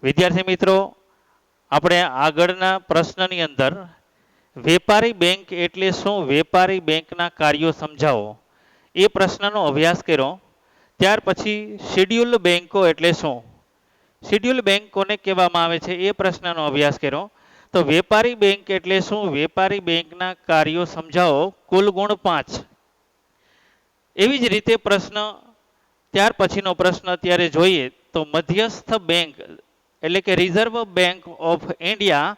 વિદ્યાર્થી મિત્રો, આપણે આગળના પ્રશ્નની અંદર વેપારી બેંક એટલે શું, વેપારી બેંકના કાર્યો સમજાવો, એ પ્રશ્નનો અભ્યાસ કર્યો. ત્યાર પછી શેડ્યુલ્ડ બેંકો એટલે શું, શેડ્યુલ્ડ બેંક કોને કહેવામાં આવે છે, એ પ્રશ્નનો અભ્યાસ કર્યો. તો વેપારી બેંક એટલે શું, વેપારી બેંકના કાર્યો સમજાવો, કુલ ગુણ 5. એવી જ રીતે પ્રશ્ન ત્યાર પછીનો પ્રશ્ન અત્યારે જોઈએ તો મધ્યસ્થ બેંક એટલે કે reserve bank of India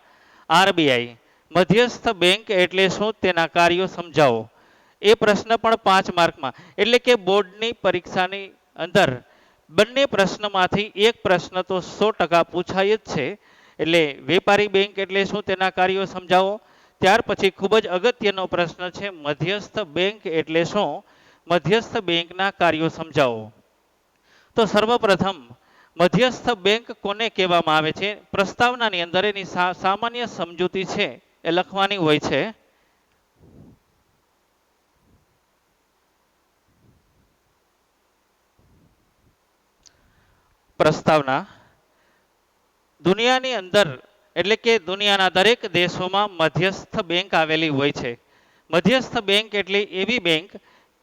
RBI, મધ્યસ્થ બેંક એટલે શું, તેના કાર્યો સમજાવો. એ પ્રશ્ન પણ 5 માર્કમાં, એટલે કે બોર્ડની પરીક્ષાની અંદર બંને પ્રશ્નમાંથી એક પ્રશ્ન તો 100% પૂછાય જ છે. એટલે વેપારી બેંક એટલે શું, તેના કાર્યો સમજાવો. ત્યાર પછી ખૂબ જ અગત્યનો પ્રશ્ન છે મધ્યસ્થ બેંક એટલે શું, મધ્યસ્થ બેંકના કાર્યો સમજાવો. તો સર્વપ્રથમ મધ્યસ્થ બેંક કોને કહેવામાં આવે છે, પ્રસ્તાવનાની અંદર એની સામાન્ય સમજૂતી છે એ લખવાની હોય છે. પ્રસ્તાવના દુનિયાની અંદર એટલે કે દુનિયાના દરેક દેશોમાં મધ્યસ્થ બેંક આવેલી હોય છે. મધ્યસ્થ બેંક એટલે એવી બેંક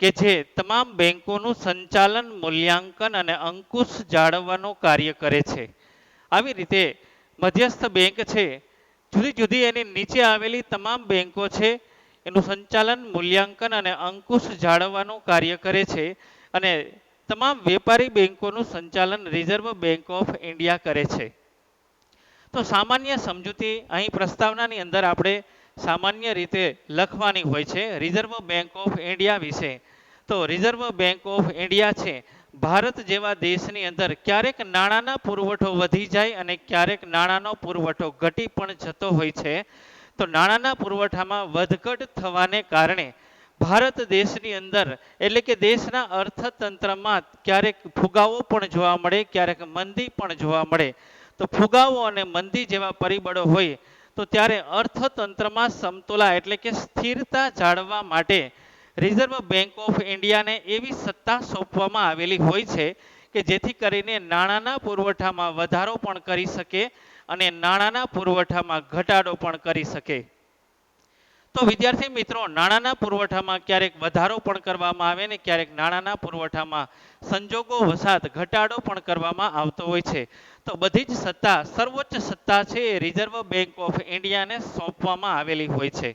કે જે તમામ બેંકોનું સંચાલન, મૂલ્યાંકન અને અંકુશ જાળવવાનું કાર્ય કરે છે. આવી રીતે મધ્યસ્થ બેંક છે જુદી જુદી એની નીચે આવેલી તમામ બેંકો છે એનું સંચાલન, મૂલ્યાંકન અને અંકુશ જાળવવાનું કાર્ય કરે છે. અને તમામ વેપારી બેંકોનું સંચાલન રિઝર્વ બેંક ઓફ ઇન્ડિયા કરે છે. તો સામાન્ય સમજૂતી અહીં પ્રસ્તાવનાની અંદર આપણે સામાન્ય રીતે લખવાની હોય છે રિઝર્વ બેંક ઓફ ઇન્ડિયા વિશે. તો રિઝર્વ બેંક ઓફ ઇન્ડિયા છે ભારત જેવા દેશની અંદર ક્યારેક નાણાંનો પુરવઠો વધી જાય અને ક્યારેક નાણાંનો પુરવઠો ઘટી પણ જતો હોય છે. તો નાણાંના પુરવઠામાં વધઘટ થવાને કારણે ભારત દેશની અંદર એટલે કે દેશના અર્થતંત્રમાં ક્યારેક ફુગાવો પણ જોવા મળે, ક્યારેક મંદી પણ જોવા મળે. તો ફુગાવો અને મંદી જેવા પરિબળો હોય તો ત્યારે અર્થતંત્રમાં સમતોલા એટલે કે સ્થિરતા જાળવવા માટે રિઝર્વ બેંક ઓફ ઇન્ડિયાને એવી સત્તા સોંપવામાં આવેલી હોય છે કે જેથી કરીને નાણાંના પુરવઠામાં વધારો પણ કરી શકે અને નાણાંના પુરવઠામાં ઘટાડો પણ કરી શકે. તો વિદ્યાર્થી મિત્રો, નાણાંના પુરવઠામાં ક્યારેક વધારો પણ કરવામાં આવે ને ક્યારેક નાણાંના પુરવઠામાં સંજોગો વસાત ઘટાડો પણ કરવામાં આવતો હોય છે. તો બધી જ સત્તા, સર્વોચ્ચ સત્તા છે એ રિઝર્વ બેંક ઓફ ઇન્ડિયાને સોંપવામાં આવેલી હોય છે.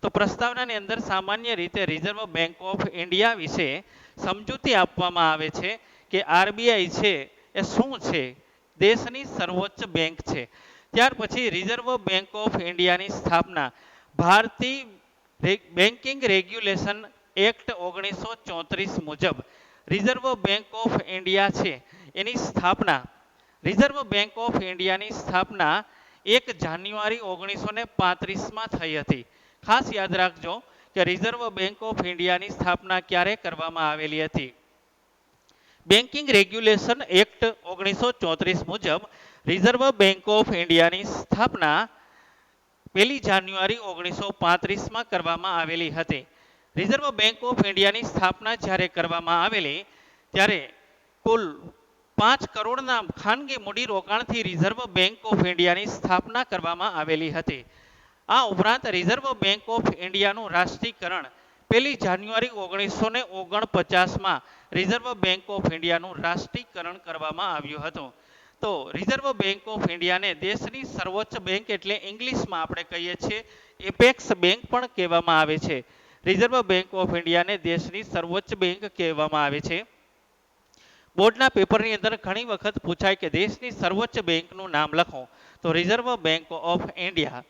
તો પ્રસ્તાવનાની અંદર સામાન્ય રીતે રિઝર્વ બેંક ઓફ ઇન્ડિયા વિશે સમજૂતી આપવામાં આવે છે કે આરબીઆઈ છે એ શું છે, દેશની સર્વોચ્ચ બેંક છે. ત્યાર પછી રિઝર્વ બેંક ઓફ ઇન્ડિયાની સ્થાપના ભારતીય બેન્કિંગ રેગ્યુલેશન એક્ટ 1934 મુજબ રિઝર્વ બેંક ઓફ ઇન્ડિયા છે એની સ્થાપના, રિઝર્વ બેંક ઓફ ઇન્ડિયાની સ્થાપના 1 જાન્યુઆરી 1935માં થઈ હતી. ખાસ યાદ રાખજો કે રિઝર્વ બેંક ઓફ ઇન્ડિયાની સ્થાપના ક્યારે કરવામાં આવેલી હતી. બેન્કિંગ રેગ્યુલેશન એક્ટ 1934 મુજબ રિઝર્વ બેંક ઓફ ઇન્ડિયાની સ્થાપના 1 જાન્યુઆરી 1935માં કરવામાં આવેલી હતી. રિઝર્વ બેંક ઓફ ઇન્ડિયાની સ્થાપના જ્યારે કરવામાં આવેલી ત્યારે કુલ 5 કરોડના ખાનગી મૂડીરોકાણથી રિઝર્વ બેંક ઓફ ઇન્ડિયાની સ્થાપના કરવામાં આવેલી હતી. આ ઉપરાંત રિઝર્વ બેંક ઓફ ઇન્ડિયાનું રાષ્ટ્રીયકરણ 1 જાન્યુઆરી 1949માં રિઝર્વ બેંક ઓફ ઇન્ડિયાનું રાષ્ટ્રીયકરણ કરવામાં આવ્યું હતું. તો રિઝર્વ બેંક ઓફ ઇન્ડિયાને દેશની સર્વોચ્ચ બેંક એટલે ઇંગ્લિશમાં આપણે કહીએ છીએ એપેક્સ બેંક પણ કહેવામાં આવે છે. રિઝર્વ બેંક ઓફ ઇન્ડિયાને દેશની સર્વોચ્ચ બેંક કહેવામાં આવે છે. બોર્ડના પેપરની અંદર ઘણી વખત પૂછાય કે દેશની સર્વોચ્ચ બેંકનું નામ લખો, તો રિઝર્વ બેંક ઓફ ઇન્ડિયા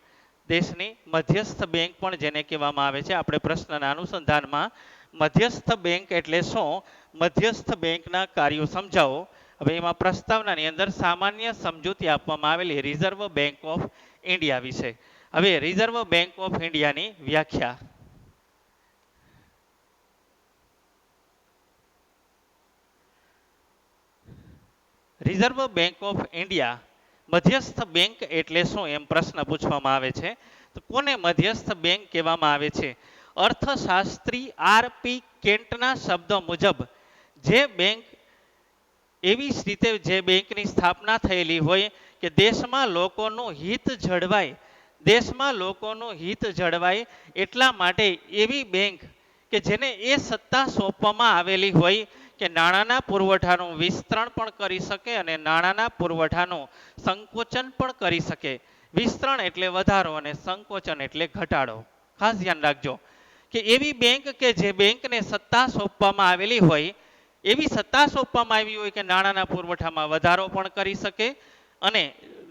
દેશની મધ્યસ્થ બેંક પણ જેને કહેવામાં આવે છે. આપણે પ્રશ્નના અનુસંધાનમાં મધ્યસ્થ બેંક એટલે શું, મધ્યસ્થ બેંકના કાર્યો સમજાવો. હવે એમાં પ્રસ્તાવનાની અંદર સામાન્ય સમજૂતી આપવામાં આવેલી રિઝર્વ બેંક ઓફ ઇન્ડિયા વિશે. હવે રિઝર્વ બેંક ઓફ ઇન્ડિયાની વ્યાખ્યા. રિઝર્વ બેંક ઓફ ઇન્ડિયા મધ્યસ્થ બેંક એટલે શું એમ પ્રશ્ન પૂછવામાં આવે છે. તો કોને મધ્યસ્થ બેંક કહેવામાં આવે છે? અર્થશાસ્ત્રી આરપી કેન્ટના શબ્દો મુજબ જે બેંક એવી જ રીતે જે બેંકની સ્થાપના થયેલી હોય કે દેશમાં લોકોનું હિત જળવાય, દેશમાં લોકોનું હિત જળવાય એટલા માટે એવી બેંક કે જેને એ સત્તા સોંપવામાં આવેલી હોય કે નાણાંના પુરવઠાનું વિસ્તરણ પણ કરી શકે અને નાણાંના પુરવઠાનું સંકોચન પણ કરી શકે. વિસ્તરણ એટલે વધારો અને સંકોચન એટલે ઘટાડો. ખાસ ધ્યાન રાખજો કે એવી બેંક કે જે બેંકને સત્તા સોંપવામાં આવેલી હોય, એવી સત્તા સોંપવામાં આવી હોય કે નાણાંના પુરવઠામાં વધારો પણ કરી શકે અને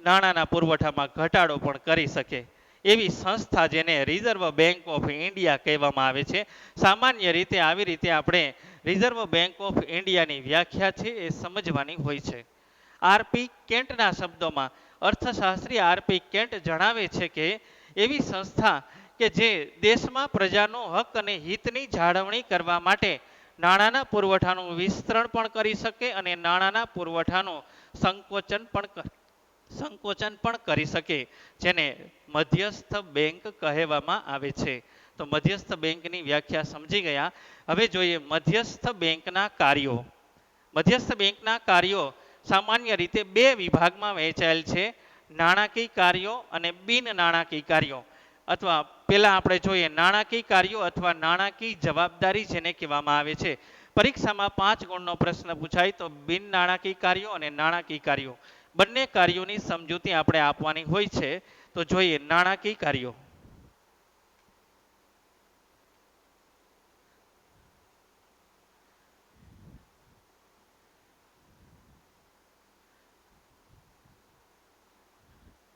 નાણાંના પુરવઠામાં ઘટાડો પણ કરી શકે એવી સંસ્થા જેને રિઝર્વ બેંક ઓફ ઇન્ડિયા કહેવામાં આવે છે. સામાન્ય રીતે આવી રીતે આપણે રિઝર્વ બેંક ઓફ ઇન્ડિયાની વ્યાખ્યા છે એ સમજવાની હોય છે. આરપી કેન્ટના શબ્દોમાં અર્થશાસ્ત્રી આરપી કેન્ટ જણાવે છે કે એવી સંસ્થા કે જે દેશમાં પ્રજાનો હક અને હિતની જાળવણી કરવા માટે નાણાંના પુરવઠાનું વિસ્તરણ પણ કરી શકે અને નાણાંના પુરવઠાનું સંકોચન પણ કરી શકે, જેને મધ્યસ્થ બેંક કહેવામાં આવે છે. તો મધ્યસ્થ બેંકની વ્યાખ્યા સમજી ગયા. હવે જોઈએ મધ્યસ્થ બેંકના કાર્યો. મધ્યસ્થ બેંકના કાર્યો સામાન્ય રીતે બે વિભાગમાં વહેંચાયેલ છે, નાણાકીય કાર્યો અને બિન નાણાકીય કાર્યો. અથવા પહેલા આપણે જોઈએ નાણાકીય કાર્યો અથવા નાણાકીય જવાબદારી જેને કહેવામાં આવે છે. પરીક્ષામાં 5 ગુણનો પ્રશ્ન પૂછાય તો બિન નાણાકીય કાર્યો અને નાણાકીય કાર્યો બંને કાર્યોની સમજૂતી આપણે આપવાની હોય છે. તો જોઈએ નાણાકીય કાર્યો.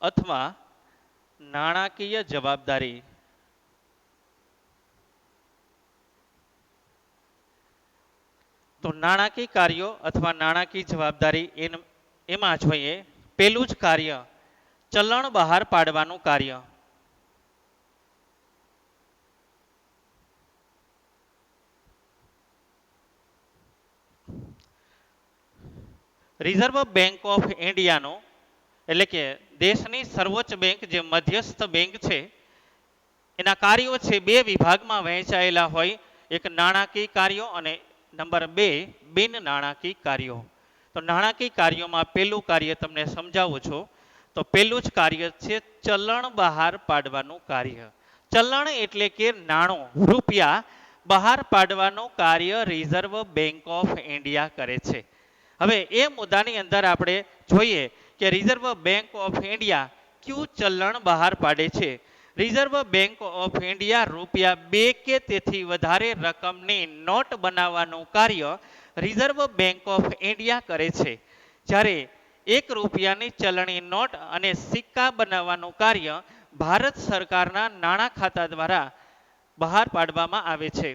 અથવા નાણાકીય જવાબદારી. તો નાણાકીય કાર્યો અથવા નાણાકીય જવાબદારી એમાં જોઈએ પેલું જ કાર્ય ચલણ બહાર પાડવાનું કાર્ય. રિઝર્વ બેંક ઓફ ઇન્ડિયાનો એટલે કે દેશની સર્વોચ્ચ બેંક જે મધ્યસ્થ બેંક છે એના કાર્યો છે બે વિભાગમાં વહેંચાયેલા હોય, એક નાણાકીય કાર્યો અને નંબર 2 બિન નાણાકીય કાર્યો. તો નાણાકીય કાર્યોમાં પહેલું કાર્ય તમને સમજાવું છું. તો પહેલું જ કાર્ય છે ચલણ બહાર પાડવાનું કાર્ય. ચલણ એટલે કે નાણું, રૂપિયા બહાર પાડવાનું કાર્ય રિઝર્વ બેંક ઓફ ઇન્ડિયા કરે છે. હવે એ મુદ્દાની અંદર આપણે જોઈએ કે રિઝર્વ બેંક ઓફ ઇન્ડિયા કયું ચલણ બહાર પાડે છે. રિઝર્વ બેંક ઓફ ઇન્ડિયા રૂપિયા 2 કે તેથી વધારે રકમની નોટ બનાવવાનું કાર્ય રિઝર્વ બેંક ઓફ ઇન્ડિયા કરે છે. જ્યારે 1 રૂપિયાની ચલણી નોટ અને સિક્કા બનાવવાનું કાર્ય ભારત સરકારના નાણાં ખાતા દ્વારા બહાર પાડવામાં આવે છે.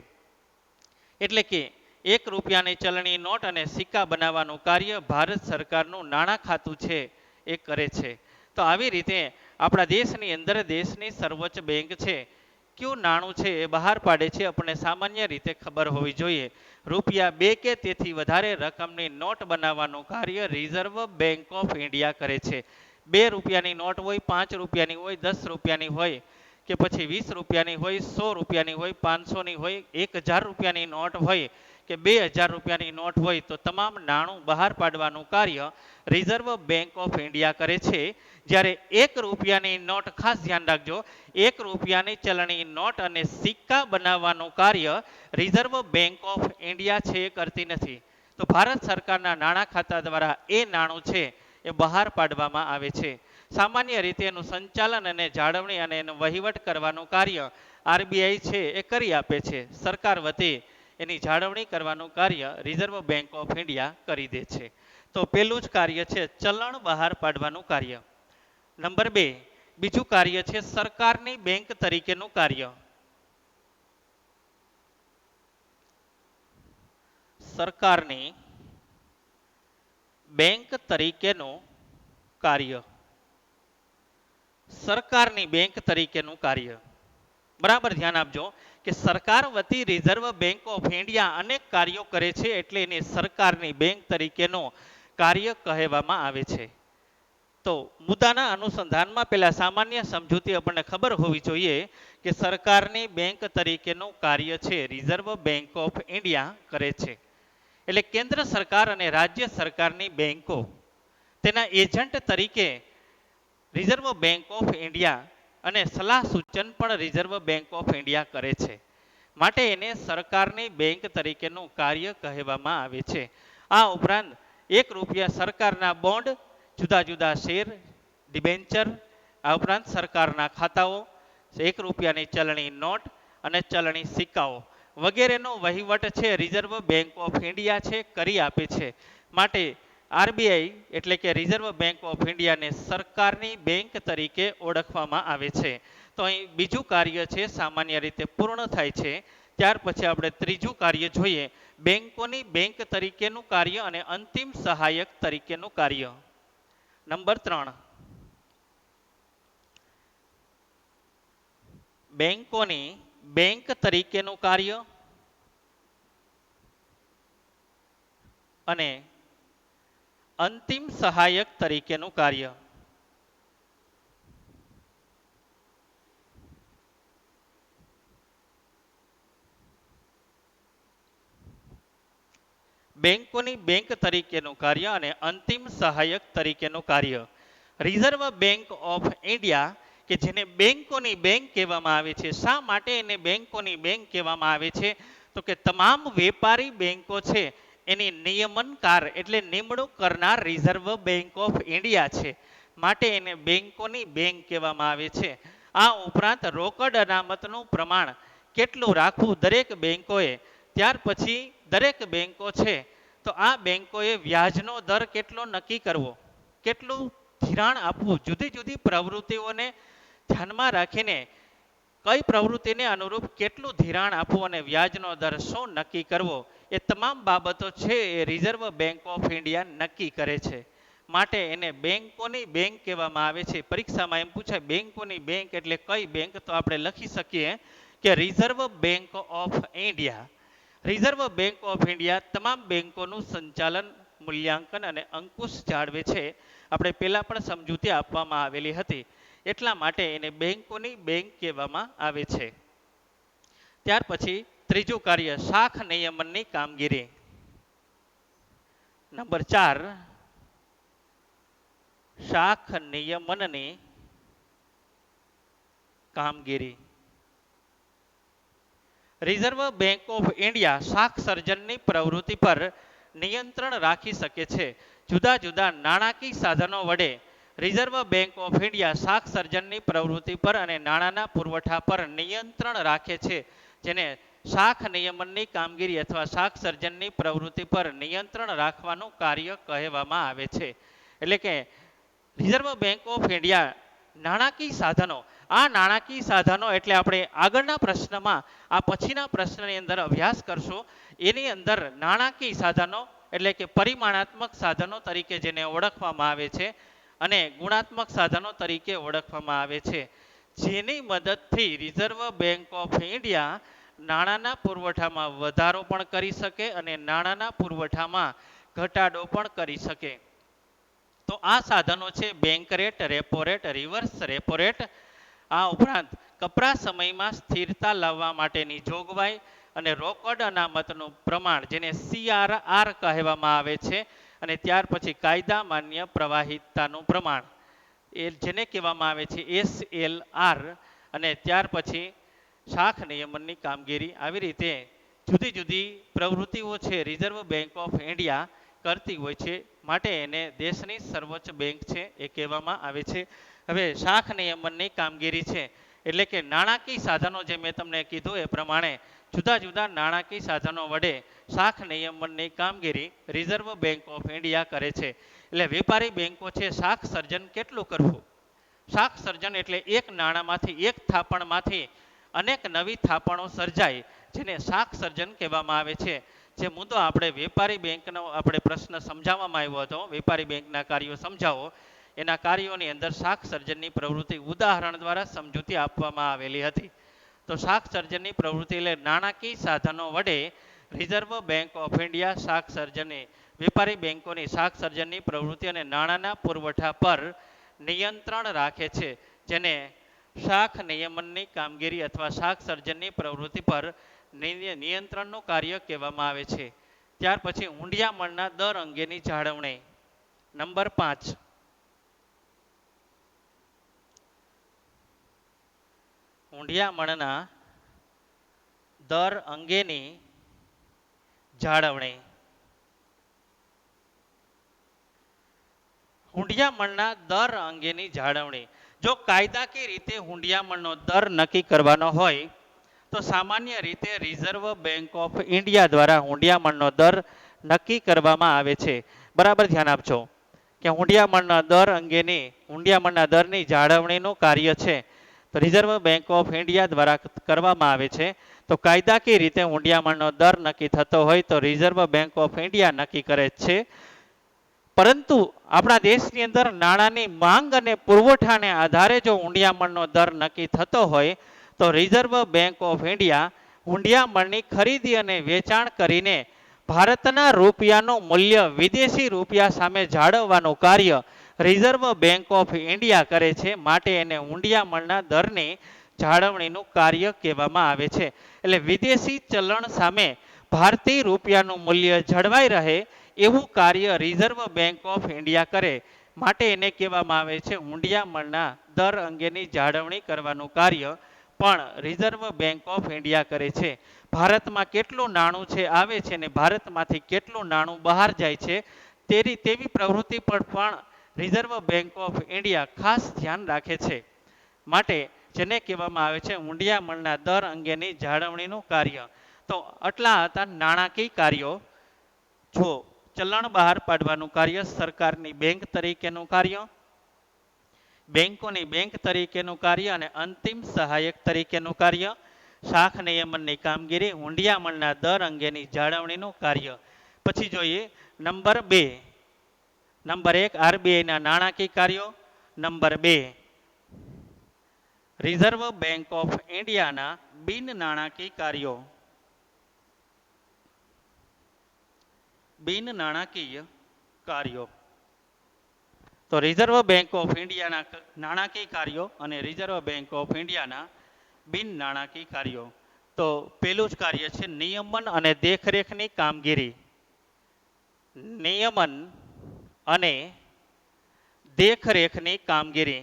એટલે કે 1 રૂપિયાની ચલણી નોટ અને સિક્કા બનાવવાનું કાર્ય ભારત સરકારનું નાણાં ખાતું છે એ કરે છે. તો આવી રીતે આપણા દેશની અંદર દેશની સર્વોચ્ચ બેંક છે કયું નાણું છે એ બહાર પાડે છે આપણને સામાન્ય રીતે ખબર હોવી જોઈએ. રૂપિયા 2 કે તેથી વધારે રકમની નોટ બનાવવાનું કાર્ય રિઝર્વ બેંક ઓફ ઇન્ડિયા કરે છે. 2 રૂપિયાની નોટ હોય, 5 રૂપિયાની હોય, 10 રૂપિયાની હોય કે પછી 20 રૂપિયાની હોય, 100 રૂપિયાની હોય, 500ની હોય, 1000 રૂપિયાની નોટ હોય કે 2000 રૂપિયાની નોટ હોય તો તમામ નાણું બહાર પાડવાનું કાર્ય રિઝર્વ બેંક ઓફ ઇન્ડિયા કરે છે. જ્યારે 1 રૂપિયાની નોટ, ખાસ ધ્યાન રાખજો, 1 રૂપિયાની ચલણી નોટ અને સિક્કા બનાવવાનું કાર્ય રિઝર્વ બેંક ઓફ ઇન્ડિયા છે એ કરતી નથી. તો ભારત સરકારના નાણાં ખાતા દ્વારા એ નાણું છે એ બહાર પાડવામાં આવે છે. સામાન્ય રીતે એનું સંચાલન અને જાળવણી અને એનો વહીવટ કરવાનું કાર્ય આરબીઆઈ છે એ કરી આપે છે. સરકાર વતી એની જાળવણી કરવાનું કાર્ય રિઝર્વ બેંક ઓફ ઇન્ડિયા કરી દે છે. તો પેલું જ કાર્ય છે ચલણ બહાર પાડવાનું કાર્ય. નંબર 2 બીજું કાર્ય છે સરકારની બેંક તરીકેનું કાર્ય. સરકારની બેંક તરીકેનું કાર્ય. સરકારની બેંક તરીકેનું કાર્ય. બરાબર ધ્યાન આપજો કે સરકાર વતી રિઝર્વ બેંક ઓફ ઇન્ડિયા અનેક કાર્યો કરે છે એટલે એને સરકારની બેંક તરીકેનું કાર્ય કહેવામાં આવે છે. તો મુદ્દાના અનુસંધાનમાં પહેલા સામાન્ય સમજૂતી આપણને ખબર હોવી જોઈએ કે સરકારની બેંક તરીકેનું કાર્ય છે રિઝર્વ બેંક ઓફ ઇન્ડિયા કરે છે. એટલે કેન્દ્ર સરકાર અને રાજ્ય સરકારની બેંકો તેના એજન્ટ તરીકે રિઝર્વ બેંક ઓફ ઇન્ડિયા અને સલાહ સૂચન પણ રિઝર્વ બેંક ઓફ ઇન્ડિયા કરે છે. માટે એને સરકારની બેંક તરીકેનું કાર્ય કહેવામાં આવે છે. આ ઉપરાંત ₹1 સરકારના બોન્ડ, જુદા જુદા શેર, ડિબેન્ચર, આ ઉપરાંત સરકારના ખાતાઓ, ₹1ની ચલણી નોટ અને ચલણી સિક્કાઓ વગેરેનો વહીવટ છે રિઝર્વ બેંક ઓફ ઇન્ડિયા છે કરી આપે છે. માટે આરબીઆઈ એટલે કે રિઝર્વ બેંક ઓફ ઇન્ડિયાને સરકારની બેંક તરીકે ઓળખવામાં આવે છે. તો અહીં બીજું કાર્ય છે સામાન્ય રીતે પૂર્ણ થાય છે. ત્યાર પછી આપણે ત્રીજું કાર્ય જોઈએ, બેંકોની બેંક તરીકેનું કાર્ય અને અંતિમ સહાયક તરીકેનું કાર્ય. નંબર 3, બેંકોની બેંક તરીકેનું કાર્ય અને અંતિમ સહાયક તરીકેનું કાર્ય. બેંકોની બેંક તરીકેનું કાર્ય અને અંતિમ સહાયક તરીકેનું કાર્ય. રિઝર્વ બેંક ઓફ ઇન્ડિયા કે જેને બેંકોની બેંક કહેવામાં આવે છે, શા માટે એને બેંકોની બેંક કહેવામાં આવે છે? તો કે તમામ વેપારી બેંકો છે એની નિયમનકાર એટલે નિમણૂક કરનાર રિઝર્વ બેંક ઓફ ઇન્ડિયા છે. માટે એને બેંકોની બેંક કહેવામાં આવે છે. આ ઉપરાંત રોકડ અનામતનું પ્રમાણ કેટલું રાખવું દરેક બેંકોએ, ત્યાર પછી દરેક બેંકો છે તો આ બેંકોએ વ્યાજનો દર કેટલો નક્કી કરવો, કેટલું ધિરાણ આપવું, જુદી જુદી પ્રવૃત્તિઓને ધ્યાનમાં રાખીને કઈ પ્રવૃત્તિને અનુરૂપ કેટલું ધિરાણ આપવું અને વ્યાજનો દર શું નક્કી કરવો, એ તમામ બાબતો છે એ રિઝર્વ બેંક ઓફ ઇન્ડિયા નક્કી કરે છે. માટે એને બેંકોની બેંક કહેવામાં આવે છે. પરીક્ષામાં એમ પૂછાય બેંકોની બેંક એટલે કઈ બેંક? તો આપણે લખી શકીએ કે reserve bank of India. Reserve bank of India તમામ બેંકોનું સંચાલન, મૂલ્યાંકન અને અંકુશ જાળવે છે. આપણે પહેલા પણ સમજૂતી આપવામાં આવેલી હતી, એટલા માટે એને બેંકોની બેંક કહેવામાં આવે છે. ત્યાર પછી ત્રીજું કાર્ય, શાખ નિયમનની કામગીરી. નંબર 4, શાખ નિયમનની કામગીરી. રિઝર્વ બેંક ઓફ ઇન્ડિયા શાખ સર્જનની પ્રવૃત્તિ પર નિયંત્રણ રાખી શકે છે. જુદા જુદા નાણાકીય સાધનો વડે રિઝર્વ બેંક ઓફ ઇન્ડિયા શાખ સર્જનની પ્રવૃત્તિ પર અને નાણાંના પુરવઠા પર નિયંત્રણ રાખે છે, જેને શાખ નિયમનની કામગીરી અથવા શાખ સર્જનની પ્રવૃત્તિ પર નિયંત્રણ રાખવાનું કાર્ય કહેવામાં આવે છે. એટલે કે રિઝર્વ બેંક ઓફ ઇન્ડિયા નાણાકીય સાધનો, આ નાણાકીય સાધનો એટલે આપણે આગળના પ્રશ્નમાં, આ પછીના પ્રશ્નની અંદર અભ્યાસ કરશો. એની અંદર નાણાકીય સાધનો એટલે કે પરિમાણાત્મક સાધનો તરીકે જેને ઓળખવામાં આવે છે અને ગુણાત્મક સાધનો તરીકે ઓળખવામાં આવે છે, જેની મદદથી રિઝર્વ બેંક ઓફ ઇન્ડિયા નાણાંના પુરવઠામાં વધારો પણ કરી શકે અને નાણાંના પુરવઠામાં ઘટાડો પણ કરી શકે. તો આ સાધનો છે bank rate, repo rate, reverse repo rate. આ ઉપરાંત કપરા સમયમાં સ્થિરતા લાવવા માટેની જોગવાઈ અને રોકડ અનામતનું પ્રમાણ જેને CRR કહેવામાં આવે છે, અને ત્યાર પછી કાયદા માન્ય પ્રવાહિતાનું પ્રમાણ એ જેને કહેવામાં આવે છે SLR, અને ત્યાર પછી શાખ નિયમનની કામગીરી. આવી રીતે જુદી જુદી પ્રવૃત્તિઓ છે રિઝર્વ બેંક ઓફ ઇન્ડિયા કરતી હોય છે, માટે એને દેશની સર્વોચ્ચ બેંક છે એ કહેવામાં આવે છે. હવે શાખ નિયમનની કામગીરી છે એટલે કે નાણાકીય સાધનો જે મેં તમને કીધું એ પ્રમાણે જુદા જુદા નાણાકીય સાધનો વડે શાખ નિયમનની કામગીરી રિઝર્વ બેંક ઓફ ઇન્ડિયા કરે છે. એટલે વેપારી બેંકો છે શાખ સર્જન કેટલું કરવું? શાખ સર્જન એટલે એક નાણાંમાંથી, એક થાપણમાંથી અનેક નવી થાપણો સર્જાય, જેને શાખ સર્જન કહેવામાં આવે છે. જે મુદ્દો આપણે વેપારી બેંકનો આપણે પ્રશ્ન સમજાવવામાં આવ્યો હતો, વેપારી બેંકના કાર્યો સમજાવો, એના કાર્યોની અંદર શાખ સર્જનની પ્રવૃત્તિ ઉદાહરણ દ્વારા સમજૂતી આપવામાં આવેલી હતી. તો શાખ સર્જનની પ્રવૃત્તિ એટલે નાણાકીય સાધનો વડે રિઝર્વ બેંક ઓફ ઇન્ડિયા શાખ સર્જનની, વેપારી બેંકોની શાખ સર્જનની પ્રવૃત્તિ અને નાણાંના પુરવઠા પર નિયંત્રણ રાખે છે, જેને શાખ નિયમનની કામગીરી અથવા શાખ સર્જનની પ્રવૃત્તિ પર નિયંત્રણનું કાર્ય કહેવામાં આવે છે. ત્યાર પછી હુંડિયામણના દર અંગેની જાળવણી. નંબર 5, હુંડિયામણના દર અંગેની જાળવણી. હુંડિયામણના દર અંગેની જાળવણી. જો કાયદાકીય રીતે હુંડિયામણનો દર નક્કી કરવાનો હોય તો સામાન્ય રીતે રિઝર્વ બેંક ઓફ ઇન્ડિયા દ્વારા હુંડિયામણનો દર નક્કી કરવામાં આવે છે. બરાબર ધ્યાન આપજો કે હુંડિયામણના દર અંગેની હુંડિયામણના દરની જાળવણીનું કાર્ય છે તો રિઝર્વ બેંક ઓફ ઇન્ડિયા દ્વારા કરવામાં આવે છે. તો કાયદાકીય રીતે હુંડિયામણનો દર નક્કી થતો હોય તો રિઝર્વ બેંક ઓફ ઇન્ડિયા નક્કી કરે છે. પરંતુ આપણા દેશની અંદર નાણાંની માંગ અને પુરવઠાને આધારે જો હુંડિયામણનો દર નક્કી થતો હોય તો રિઝર્વ બેંક ઓફ ઇન્ડિયા હુંડિયામણની ખરીદી અને વેચાણ કરીને ભારતના રૂપિયાનું મૂલ્ય વિદેશી રૂપિયા સામે જાળવવાનું કાર્ય રિઝર્વ બેંક ઓફ ઇન્ડિયા કરે છે. માટે એને હુંડિયામણના દરની જાળવણીનું કાર્ય કહેવામાં આવે છે. એટલે વિદેશી ચલણ સામે ભારતીય રૂપિયાનું મૂલ્ય જળવાઈ રહે એવું કાર્ય રિઝર્વ બેંક ઓફ ઇન્ડિયા કરે માટે એને કહેવામાં આવે છે હુંડિયામણના દર અંગેની જાળવણી કરવાનું કાર્ય પણ રિઝર્વ બેંક ઓફ ઇન્ડિયા કરે છે. ભારતમાં કેટલું નાણું છે આવે છે ને ભારતમાંથી કેટલું નાણું બહાર જાય છે તેવી પ્રવૃત્તિ પર પણ રિઝર્વ બેંક ઓફ ઇન્ડિયા ખાસ ધ્યાન રાખે છે. માટે જેને કહેવામાં આવે છે હુંડિયામણના દર અંગેની જાળવણીનું કાર્ય. તો આટલા હતા નાણાકીય કાર્યો. જો ચલણ બહાર પાડવાનું કાર્ય સરકારની બેંક તરીકેનું કાર્ય, બેંકોની બેંક તરીકેનું કાર્ય અને અંતિમ સહાયક તરીકેનું કાર્ય, શાખ નિયમનની કામગીરી, હુંડિયામણના દર અંગેની જાળવણીનું કાર્ય. પછી જોઈએ નંબર 2. નંબર 1 આરબીઆઈના નાણાકીય કાર્યો, નંબર 2 રિઝર્વ બેંક ઓફ ઇન્ડિયાના બિન નાણાકીય કાર્યો. બિન નાણાકીય કાર્યો. તો રિઝર્વ બેંક ઓફ ઇન્ડિયાના નાણાકીય કાર્યો અને રિઝર્વ બેંક ઓફ ઇન્ડિયાના બિન નાણાકીય કાર્યો. તો પહેલું જ કાર્ય છે નિયમન અને દેખરેખની કામગીરી. નિયમન અને દેખરેખની કામગીરી.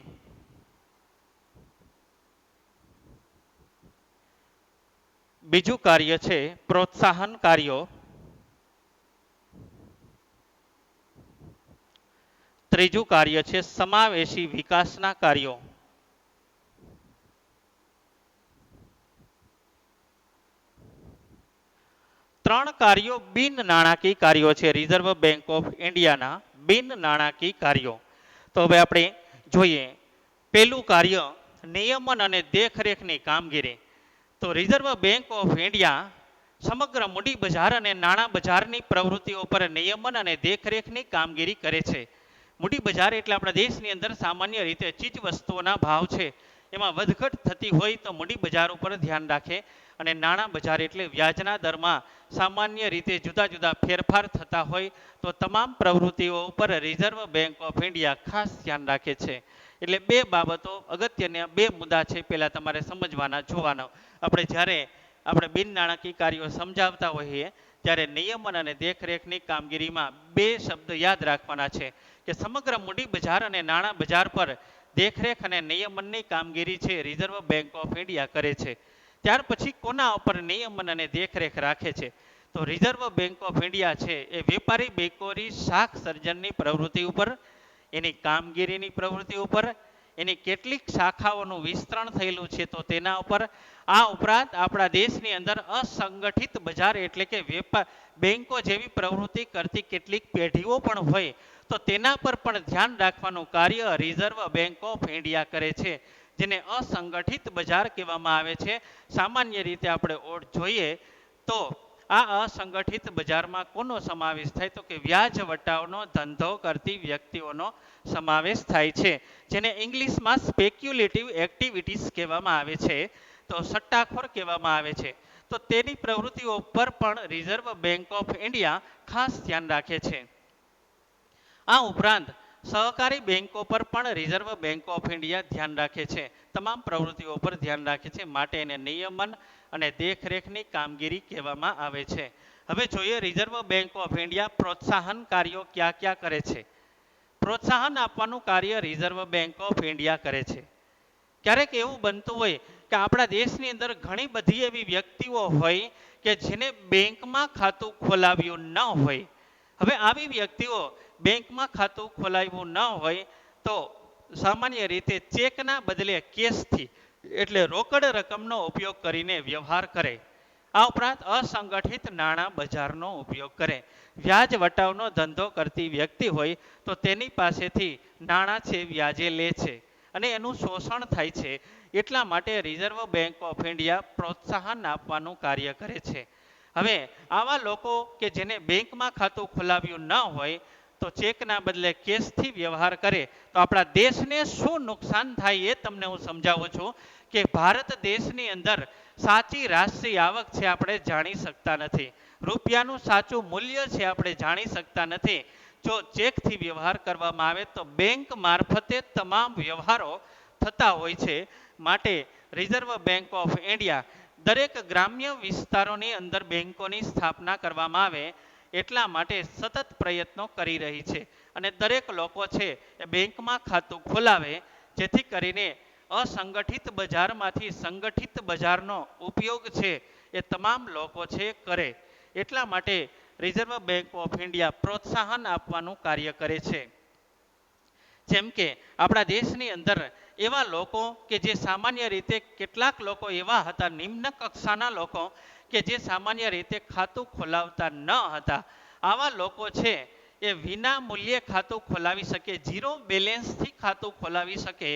બીજું કાર્ય છે પ્રોત્સાહન કાર્યો. ત્રીજું કાર્ય છે સમાવેશી વિકાસના કાર્યો. ત્રણ કાર્યો બિન નાણાકીય કાર્યો છે રિઝર્વ બેંક ઓફ ઇન્ડિયાના બિન નાણાકીય કાર્યો. તો હવે આપણે જોઈએ પહેલું કાર્ય નિયમન અને દેખરેખની કામગીરી. તો રિઝર્વ બેંક ઓફ ઇન્ડિયા સમગ્ર મૂડી બજાર અને નાણાં બજારની પ્રવૃત્તિઓ પર નિયમન અને દેખરેખની કામગીરી કરે છે. મૂડી બજાર એટલે આપણા દેશની અંદર સામાન્ય રીતે ચીજ વસ્તુઓના ભાવ છે એમાં વધઘટ થતી હોય તો મૂડી બજાર ઉપર ધ્યાન રાખે અને નાણાં બજાર એટલે વ્યાજના દરમાં સામાન્ય રીતે જુદા જુદા ફેરફાર થતા હોય તો તમામ પ્રવૃત્તિઓ ઉપર રિઝર્વ બેંક ઓફ ઇન્ડિયા ખાસ ધ્યાન રાખે છે. એટલે બે બાબતો અગત્યના બે મુદ્દા છે પહેલાં તમારે સમજવાના જોવાના. આપણે જ્યારે આપણે બિન નાણાકીય કાર્યો સમજાવતા હોઈએ ત્યારે નિયમન અને દેખરેખની કામગીરીમાં બે શબ્દ યાદ રાખવાના છે કે સમગ્ર મૂડી બજાર અને નાણાં બજાર પર દેખરેખ અને નિયમનની કામગીરી છે રિઝર્વ બેંક ઓફ ઇન્ડિયા કરે છે. ત્યાર પછી કોના ઉપર નિયમન અને દેખરેખ રાખે છે તો રિઝર્વ બેંક ઓફ ઇન્ડિયા છે એ વેપારી બેંકોની શાખ સર્જનની પ્રવૃત્તિ ઉપર, એની કામગીરીની પ્રવૃત્તિ ઉપર, એની કેટલીક શાખાઓનું વિસ્તરણ થયેલું છે તો તેના ઉપર, આ ઉપરાંત આપણા દેશની અંદર અસંગઠિત બજાર એટલે કે વેપાર બેંકો જેવી પ્રવૃત્તિ કરતી કેટલીક પેઢીઓ પણ હોય તો તેના પર પણ ધ્યાન રાખવાનું કાર્ય રિઝર્વ બેંક ઓફ ઇન્ડિયા કરે છે જેને અસંગઠિત બજાર કહેવામાં આવે છે. સામાન્ય રીતે આપણે જોઈએ તો આ અસંગઠિત બજારમાં કોનો સમાવેશ થાય તો કે વ્યાજ વટાવનો ધંધો કરતી વ્યક્તિઓનો સમાવેશ થાય છે જેને ઇંગ્લિશમાં સ્પેક્યુલેટિવ એક્ટિવિટીઝ કહેવામાં આવે છે, તો સટ્ટાખોર કહેવામાં આવે છે. તો તેની પ્રવૃત્તિઓ પર પણ રિઝર્વ બેંક ઓફ ઇન્ડિયા ખાસ ધ્યાન રાખે છે. આ ઉપરાંત સહકારી બેંકો પર પણ રિઝર્વ બેંક ઓફ ઇન્ડિયા ધ્યાન રાખે છે, તમામ પ્રવૃત્તિઓ પર ધ્યાન રાખે છે માટે એને નિયમન અને દેખરેખની કામગીરી કહેવામાં આવે છે. હવે જોઈએ રિઝર્વ બેંક ઓફ ઇન્ડિયા પ્રોત્સાહન કાર્યો ક્યાં ક્યાં કરે છે. પ્રોત્સાહન આપવાનું કાર્ય રિઝર્વ બેંક ઓફ ઇન્ડિયા કરે છે. ક્યારેક એવું બનતું હોય કે આપણા દેશની અંદર ઘણી બધી એવી વ્યક્તિઓ હોય કે જેને બેંકમાં ખાતું ખોલાવ્યું ન હોય. હવે આવી વ્યક્તિઓ બેંકમાં ખાતું ખોલાવ્યું ન હોય તો સામાન્ય રીતે ચેકના બદલે કેશથી એટલે રોકડ રકમનો ઉપયોગ કરીને વ્યવહાર કરે. આ ઉપરાંત અસંગઠિત નાણાં બજારનો ઉપયોગ કરે. વ્યાજ વટાવનો ધંધો કરતી વ્યક્તિ હોય તો તેની પાસેથી નાણાં છે વ્યાજે લે છે અને એનું શોષણ થાય છે. એટલા માટે રિઝર્વ બેંક ઓફ ઇન્ડિયા પ્રોત્સાહન આપવાનું કાર્ય કરે છે. હવે આવા લોકો કે જેને બેંકમાં ખાતું ખોલાવ્યું ન હોય તો ચેકના બદલે કેશથી વ્યવહાર કરે તો આપણા દેશને શું નુકસાન થાય એ તમને હું સમજાવું છું કે ભારત દેશની અંદર સાચી રાષ્ટ્રીય આવક છે આપણે જાણી શકતા નથી. રૂપિયાનું સાચું મૂલ્ય છે આપણે જાણી શકતા નથી. જો ચેકથી વ્યવહાર કરવામાં આવે તો બેંક મારફતે તમામ વ્યવહારો થતા હોય છે. માટે રિઝર્વ બેંક ઓફ ઇન્ડિયા દરેક ગ્રામ્ય વિસ્તારોની અંદર બેંકોની સ્થાપના કરવામાં આવે એટલા માટે સતત પ્રયત્નો કરી રહી છે અને દરેક લોકો છે એ બેંકમાં ખાતું ખોલાવે જેથી કરીને અસંગઠિત બજારમાંથી સંગઠિત બજારનો ઉપયોગ છે એ તમામ લોકો છે કરે. એટલા માટે રિઝર્વ બેંક ઓફ ઇન્ડિયા પ્રોત્સાહન આપવાનું કાર્ય કરે છે. જેમ કે આપણા દેશની અંદર એવા લોકો કે જે સામાન્ય રીતે કેટલાક લોકો એવા હતા નિમ્ન કક્ષાના લોકો કે જે સામાન્ય રીતે ખાતું ખોલાવતા ન હતા. આવા લોકો છે એ વિના મૂલ્યે ખાતું ખોલાવી શકે, ઝીરો બેલેન્સથી ખાતું ખોલાવી શકે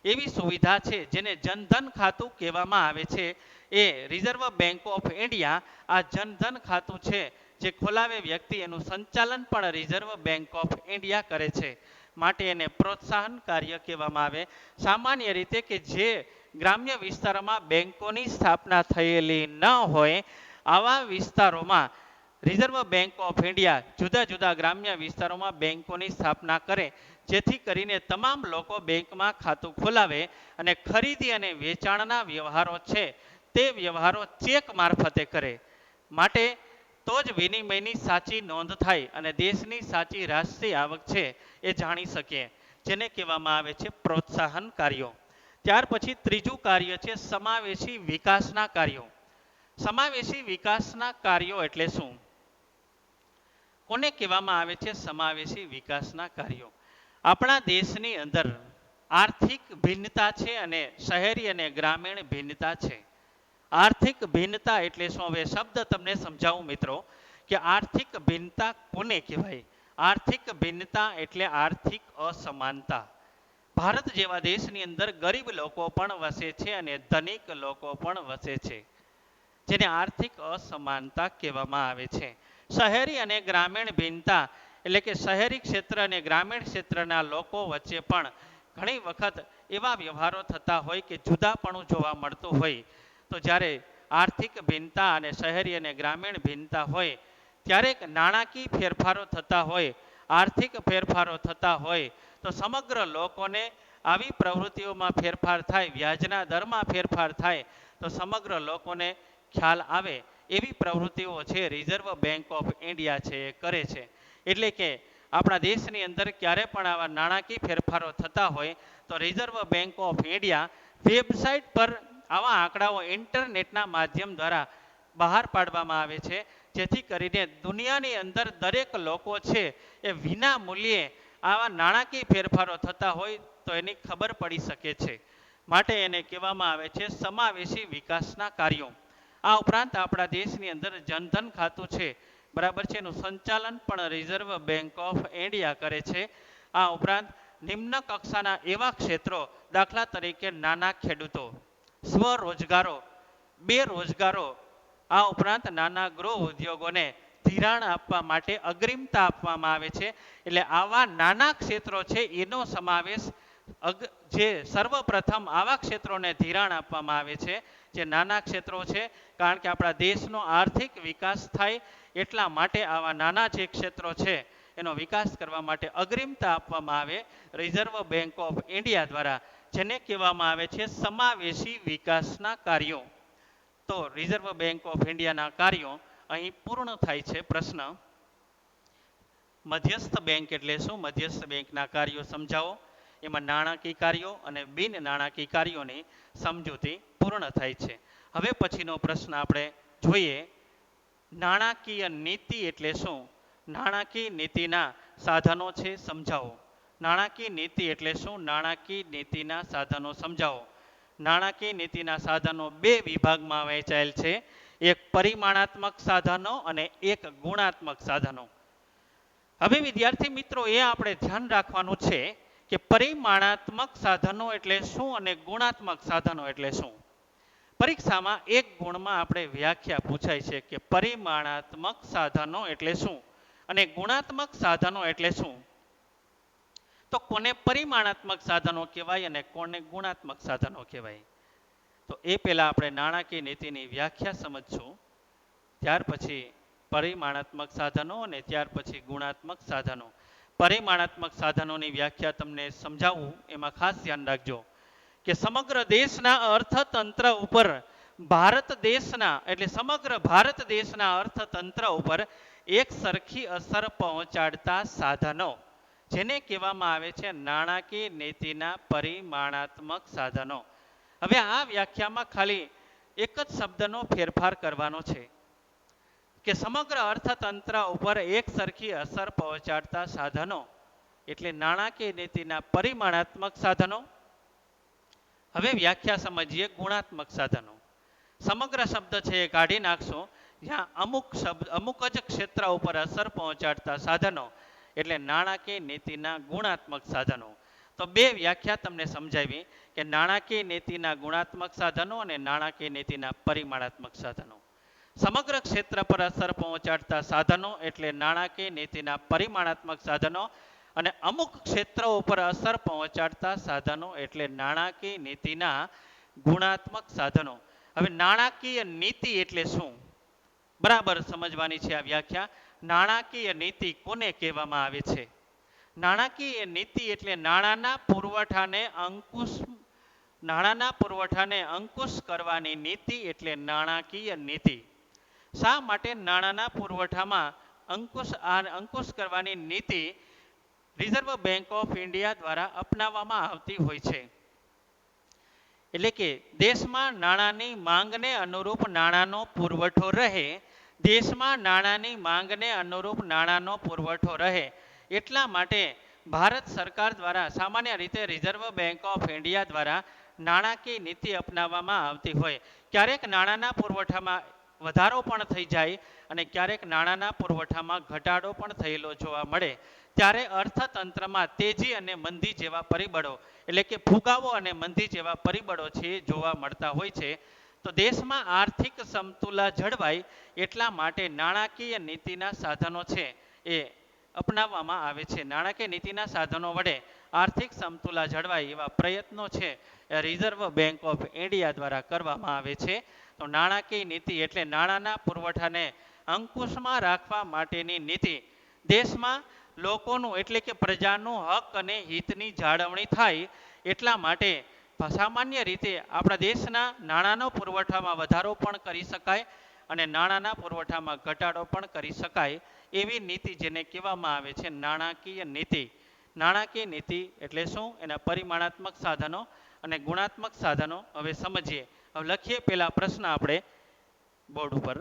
એવી સુવિધા છે જેને જનધન ખાતું કહેવામાં આવે છે. એ રિઝર્વ બેંક ઓફ ઇન્ડિયા આ જનધન ખાતું છે જે ખોલાવે વ્યક્તિ એનું સંચાલન પણ રિઝર્વ બેંક ઓફ ઇન્ડિયા કરે છે. માટે એને પ્રોત્સાહન કાર્ય કહેવામાં આવે. સામાન્ય રીતે કે જે ગ્રામ્ય વિસ્તારોમાં બેંકોની સ્થાપના થયેલી ન હોય આવા વિસ્તારોમાં રિઝર્વ બેંક ઓફ ઇન્ડિયા જુદા જુદા ગ્રામ્ય વિસ્તારોમાં બેંકોની સ્થાપના કરે જેથી કરીને તમામ લોકો બેંકમાં ખાતું ખોલાવે અને ખરીદી અને વેચાણના વ્યવહારો છે તે વ્યવહારો ચેક મારફતે કરે. માટે તો જ વિનિમયની સાચી નોંધ થાય અને દેશની સાચી રાષ્ટ્રીય આવક છે એ જાણી શકીએ જેને કહેવામાં આવે છે પ્રોત્સાહન કાર્યો. ત્યાર પછી ત્રીજું કાર્ય છે સમાવેશી વિકાસના કાર્યો. સમાવેશી વિકાસના કાર્યો એટલે શું? કોને કહેવામાં આવે છે સમાવેશી વિકાસના કાર્યો? આપણા દેશની અંદર આર્થિક ભિન્નતા છે અને શહેરી અને ગ્રામીણ ભિન્નતા છે. આર્થિક ભિન્નતા એટલે શું? હવે શબ્દ તમને સમજાવું મિત્રો કે આર્થિક ભિન્નતા કોને કહેવાય? આર્થિક ભિન્નતા એટલે આર્થિક અસમાનતા. ભારત જેવા દેશની અંદર ગરીબ લોકો પણ વસે છે અને ધનિક લોકો પણ વસે છે જેને આર્થિક અસમાનતા કહેવામાં આવે છે. શહેરી અને ગ્રામીણ ભિન્નતા એટલે કે શહેરી ક્ષેત્ર અને ગ્રામીણ ક્ષેત્રના લોકો વચ્ચે પણ ઘણી વખત એવા વ્યવહારો થતા હોય કે જુદાપણું જોવા મળતું હોય. તો જ્યારે આર્થિક ભિન્નતા અને શહેરી અને ગ્રામીણ ભિન્નતા હોય ત્યારે નાણાકીય ફેરફારો થતા હોય, આર્થિક ફેરફારો થતા હોય તો સમગ્ર લોકોને આવી પ્રવૃત્તિઓમાં ફેરફાર થાય, વ્યાજના દરમાં ફેરફાર થાય તો સમગ્ર લોકોને ખ્યાલ આવે એવી પ્રવૃત્તિઓ છે રિઝર્વ બેંક ઓફ ઇન્ડિયા છે એ કરે છે. એટલે કે આપણા દેશની અંદર ક્યારે પણ આવા નાણાકીય ફેરફારો થતા હોય તો reserve bank of India website પર આવા આંકડાઓ ઇન્ટરનેટના માધ્યમ દ્વારા બહાર પાડવામાં આવે છે જેથી કરીને દુનિયાની અંદર દરેક લોકો છે એ વિના મૂલ્યે આવા નાણાકીય ફેરફારો થતા હોય તો એની ખબર પડી શકે છે. માટે એને કહેવામાં આવે છે સમાવેશી વિકાસના કાર્યો. આ ઉપરાંત આપણા દેશની અંદર જનધન ખાતું છે બરાબર છે, એનું સંચાલન પણ રિઝર્વ બેંક ઓફ ઇન્ડિયા કરે છે. આ ઉપરાંત નિમ્ન કક્ષાના એવા ક્ષેત્રો દાખલા તરીકે નાના ખેડૂતો, સ્વરોજગારો, બેરોજગારો, આ ઉપરાંત નાના ગૃહ ઉદ્યોગોને ધિરાણ આપવા માટે અગ્રિમતા આપવામાં આવે છે. એટલે આવા નાના ક્ષેત્રો છે એનો સમાવેશ જે સર્વપ્રથમ આવા ક્ષેત્રોને ધિરાણ આપવામાં આવે છે જે નાના ક્ષેત્રો છે. કારણ કે આપણા દેશનો આર્થિક વિકાસ થાય એટલા માટે આવા નાના જે ક્ષેત્રો છે એનો વિકાસ કરવા માટે અગ્રિમતા આપવામાં આવે રિઝર્વ બેંક ઓફ ઇન્ડિયા દ્વારા જેને કહેવામાં આવે છે સમાવેશી વિકાસના કાર્યો. તો રિઝર્વ બેંક ઓફ ઇન્ડિયાના કાર્યો અહીં પૂર્ણ થાય છે પ્રશ્ન. મધ્યસ્થ બેંક એટલે શું? મધ્યસ્થ બેંકના કાર્યો સમજાવો. એમાં નાણાકીય કાર્યો અને બિન નાણાકીય કાર્યોની સમજૂતી પૂર્ણ થાય છે. હવે પછીનો પ્રશ્ન આપણે જોઈએ. નાણાકીય નીતિ એટલે શું? નાણાકીય નીતિના સાધનો છે, સમજાવો. નાણાકીય નીતિ એટલે શું? નાણાકીય નીતિના સાધનો સમજાવો. નાણાકીય નીતિના સાધનો બે વિભાગમાં વહેંચાયેલ છે. એક પરિમાણાત્મક સાધનો અને એક ગુણાત્મક સાધનો. હવે વિદ્યાર્થી મિત્રો, એ આપણે ધ્યાન રાખવાનું છે કે પરિમાણાત્મક સાધનો એટલે શું અને ગુણાત્મક સાધનો એટલે શું. પરીક્ષામાં એક ગુણમાં આપણે વ્યાખ્યા પૂછાય છે કે પરિમાણાત્મક સાધનો એટલે શું અને ગુણાત્મક સાધનો એટલે શું. તો કોને પરિમાણાત્મક સાધનો કહેવાય અને કોને ગુણાત્મક સાધનો કહેવાય? તો એ પહેલાં આપણે નાણાકીય નીતિની વ્યાખ્યા સમજશું, ત્યાર પછી પરિમાણાત્મક સાધનો અને ત્યાર પછી ગુણાત્મક સાધનો. પરિમાણાત્મક સાધનોની વ્યાખ્યા તમને સમજાવું એમાં ખાસ ધ્યાન રાખજો કે સમગ્ર દેશના અર્થતંત્ર ઉપર ભારત દેશના એટલે સમગ્ર ભારત દેશના અર્થતંત્ર ઉપર એક સરખી અસર પહોંચાડતા સાધનો, જેને કહેવામાં આવે છે નાણાકીય નીતિના પરિમાણાત્મક સાધનો. હવે આ વ્યાખ્યામાં ખાલી એક જ શબ્દનો ફેરફાર કરવાનો છે કે સમગ્ર અર્થતંત્ર ઉપર એક સરખી અસર પહોંચાડતા સાધનો એટલે નાણાકીય નીતિના પરિમાણાત્મક સાધનો. હવે વ્યાખ્યા સમજીએ ગુણાત્મક સાધનો. સમગ્ર શબ્દ છે એ કાઢી નાખશો. જ્યાં અમુક જ ક્ષેત્ર ઉપર અસર પહોંચાડતા સાધનો એટલે નાણાકીય નીતિના ગુણાત્મક સાધનો. તો બે વ્યાખ્યા તમને સમજાવી કે નાણાકીય નીતિના ગુણાત્મક સાધનો અને નાણાકીય નીતિના પરિમાણાત્મક સાધનો. સમગ્ર ક્ષેત્ર પર અસર પહોંચાડતા સાધનો એટલે નાણાકીય નીતિના પરિમાણાત્મક સાધનો અને અમુક ક્ષેત્રો ઉપર અસર પહોંચાડતા સાધનો એટલે નાણાકીય નીતિના ગુણાત્મક સાધનો. હવે નાણાકીય નીતિ એટલે શું? બરાબર સમજવાની છે આ વ્યાખ્યા. નાણાકીય નીતિ કોને કહેવામાં આવે છે? નાણાકીય નીતિ એટલે નાણાંના પુરવઠાને અંકુશ કરવાની નીતિ એટલે નાણાકીય નીતિ. શા માટે નાણાંના પુરવઠામાં અંકુશ કરવાની નીતિ રિઝર્વ બેંક ઓફ ઇન્ડિયા દ્વારા અપનાવવામાં આવતી હોય છે? એટલે કે દેશમાં નાણાંની માંગને અનુરૂપ નાણાંનો પુરવઠો રહે, દેશમાં નાણાંની માંગને અનુરૂપ નાણાંનો પુરવઠો રહે એટલા માટે ભારત સરકાર દ્વારા સામાન્ય રીતે રિઝર્વ બેંક ઓફ ઇન્ડિયા દ્વારા નાણાકીય નીતિ અપનાવવામાં આવતી હોય. ક્યારેક નાણાંના પુરવઠામાં વધારો પણ થઈ જાય અને ક્યારેક નાણાંના પુરવઠામાં ઘટાડો પણ થયેલો જોવા મળે. ત્યારે અર્થતંત્રમાં તેજી અને મંદી જેવા પરિબળો એટલે કે ફુગાવો અને મંદી જેવા પરિબળો છે જોવા મળતા હોય છે. તો દેશમાં આર્થિક સમતુલા જળવાય એટલા માટે નાણાકીય નીતિના સાધનો છે એ અપનાવવામાં આવે છે. નાણાકીય નીતિના સાધનો વડે આર્થિક સમતુલા જળવાય એવા પ્રયત્નો છે એ રિઝર્વ બેંક ઓફ ઇન્ડિયા દ્વારા કરવામાં આવે છે. તો નાણાકીય નીતિ એટલે નાણાંના પુરવઠાને અંકુશમાં રાખવા માટેની નીતિ. દેશમાં લોકોનું એટલે કે પ્રજાનું હક અને હિતની જાળવણી થાય એટલા માટે સામાન્ય રીતે આપણા દેશના નાણાંનો પુરવઠામાં વધારો પણ કરી શકાય અને નાણાંના પુરવઠામાં ઘટાડો પણ કરી શકાય એવી નીતિ જેને કહેવામાં આવે છે નાણાકીય નીતિ. નાણાકીય નીતિ એટલે શું? એના પરિમાણાત્મક સાધનો અને ગુણાત્મક સાધનો હવે સમજીએ. હવે લખીએ પહેલા પ્રશ્ન આપણે બોર્ડ ઉપર.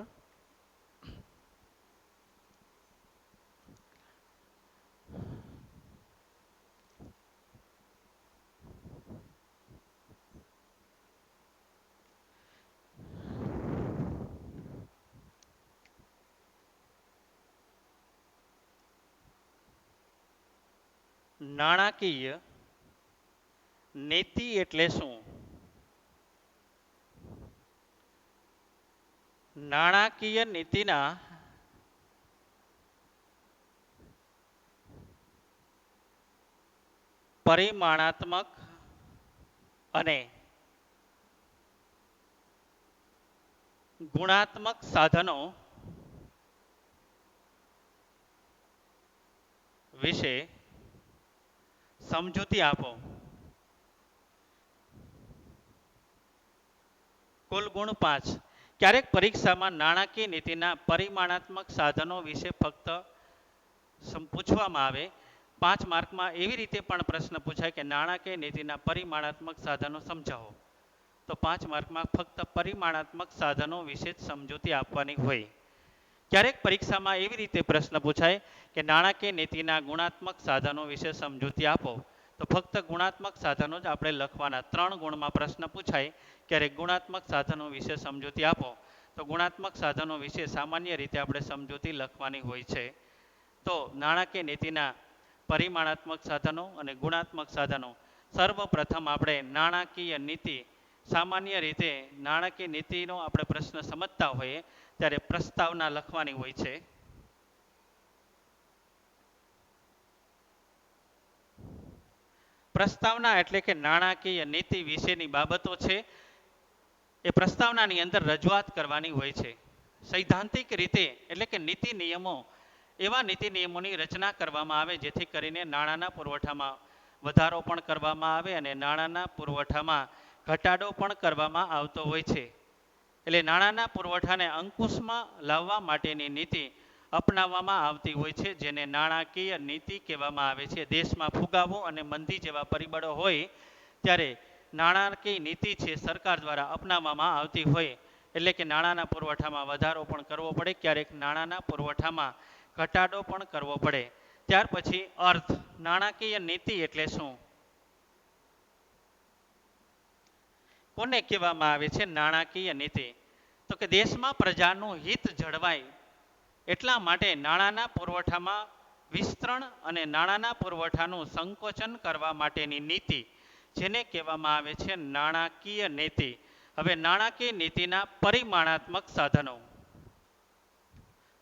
નાણાકીય નીતિ એટલે શું? નાણાકીય નીતિના પરિમાણાત્મક અને ગુણાત્મક સાધનો વિશે સમજૂતી આપો. કુલ ગુણ 5. ક્યારેક પરીક્ષામાં નાણાકીય નીતિના પરિમાણાત્મક સાધનો વિશે ફક્ત પૂછવામાં આવે. 5 માર્કમાં એવી રીતે પણ પ્રશ્ન પૂછાય કે નાણાકીય નીતિના પરિમાણાત્મક સાધનો સમજાવો. તો 5 માર્કમાં ફક્ત પરિમાણાત્મક સાધનો વિશે જ સમજૂતી આપવાની હોય. ક્યારેક પરીક્ષામાં એવી રીતે પ્રશ્ન પૂછાય કે નાણાકીય નીતિના ગુણાત્મક સાધનો વિશે સમજૂતી આપો. તો ફક્ત ગુણાત્મક સાધનો જ આપણે લખવાના. 3 ગુણમાં પ્રશ્ન પૂછાય ક્યારેક ગુણાત્મક સાધનો વિશે સમજૂતી આપો. તો ગુણાત્મક સાધનો વિશે સામાન્ય રીતે આપણે સમજૂતી લખવાની હોય છે. તો નાણાકીય નીતિના પરિમાણાત્મક સાધનો અને ગુણાત્મક સાધનો. સર્વપ્રથમ આપણે નાણાકીય નીતિ, સામાન્ય રીતે નાણાકીય નીતિનો આપણે પ્રશ્ન સમજતા હોઈએ ત્યારે પ્રસ્તાવના લખવાની હોય છે. પ્રસ્તાવના એટલે કે નાણાકીય નીતિ વિશેની બાબતો છે એ પ્રસ્તાવનાની અંદર રજૂઆત કરવાની હોય છે. સૈદ્ધાંતિક રીતે એટલે કે નીતિ નિયમો, એવા નીતિ નિયમોની રચના કરવામાં આવે જેથી કરીને નાણાંના પુરવઠામાં વધારો પણ કરવામાં આવે અને નાણાંના પુરવઠામાં ઘટાડો પણ કરવામાં આવતો હોય છે. એટલે નાણાંના પુરવઠાને અંકુશમાં લાવવા માટેની નીતિ અપનાવવામાં આવતી હોય છે, જેને નાણાકીય નીતિ કહેવામાં આવે છે. દેશમાં ફુગાવો અને મંદી જેવા પરિબળો હોય ત્યારે નાણાકીય નીતિ છે સરકાર દ્વારા અપનાવવામાં આવતી હોય. એટલે કે નાણાંના પુરવઠામાં વધારો પણ કરવો પડે, ક્યારેક નાણાંના પુરવઠામાં ઘટાડો પણ કરવો પડે. ત્યાર પછી અર્થ. નાણાકીય નીતિ એટલે શું? કોને કહેવામાં આવે છે નાણાકીય નીતિ? તો કે દેશમાં પ્રજાનું હિત જળવાય એટલા માટે નાણાંના પુરવઠામાં વિસ્તરણ અને નાણાંના પુરવઠાનું સંકોચન કરવા માટેની નીતિ, જેને કહેવામાં આવે છે નાણાકીય નીતિ. હવે નાણાકીય નીતિના પરિમાણાત્મક સાધનો.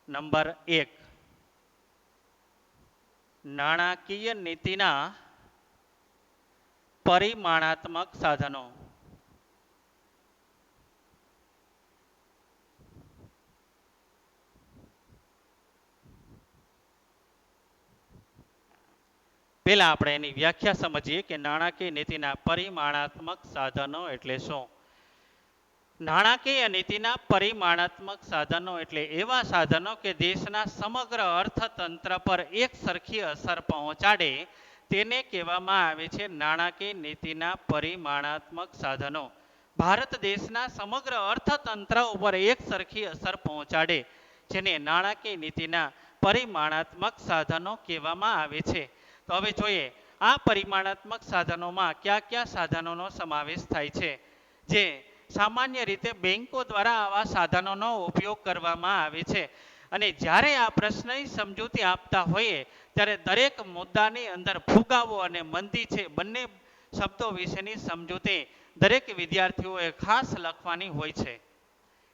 નંબર 1, નાણાકીય નીતિના પરિમાણાત્મક સાધનો. પહેલા આપણે એની વ્યાખ્યા સમજીએ કે નાણાકીય નીતિના પરિમાણાત્મક સાધનો એટલે શું. નાણાકીય નીતિના પરિમાણાત્મક સાધનો એટલે એવા સાધનો કે દેશના સમગ્ર અર્થતંત્ર પર એક સરખી અસર પહોંચાડે તેને કહેવામાં આવે છે નાણાકીય નીતિના પરિમાણાત્મક સાધનો. ભારત દેશના સમગ્ર અર્થતંત્ર ઉપર એક સરખી અસર પહોંચાડે જેને નાણાકીય નીતિના પરિમાણાત્મક સાધનો કહેવામાં આવે છે. તો હવે જોઈએ આ પરિમાણાત્મક સાધનોમાં કયા કયા સાધનોનો સમાવેશ થાય છે. જે સામાન્ય રીતે બેંકો દ્વારા આવા સાધનોનો ઉપયોગ કરવામાં આવે છે. અને જ્યારે આ પ્રશ્નની સમજૂતી આપતા હોઈએ ત્યારે દરેક મુદ્દાની અંદર ફુગાવો અને મંદી છે બંને શબ્દો વિશેની સમજૂતી દરેક વિદ્યાર્થીઓએ ખાસ લખવાની હોય છે.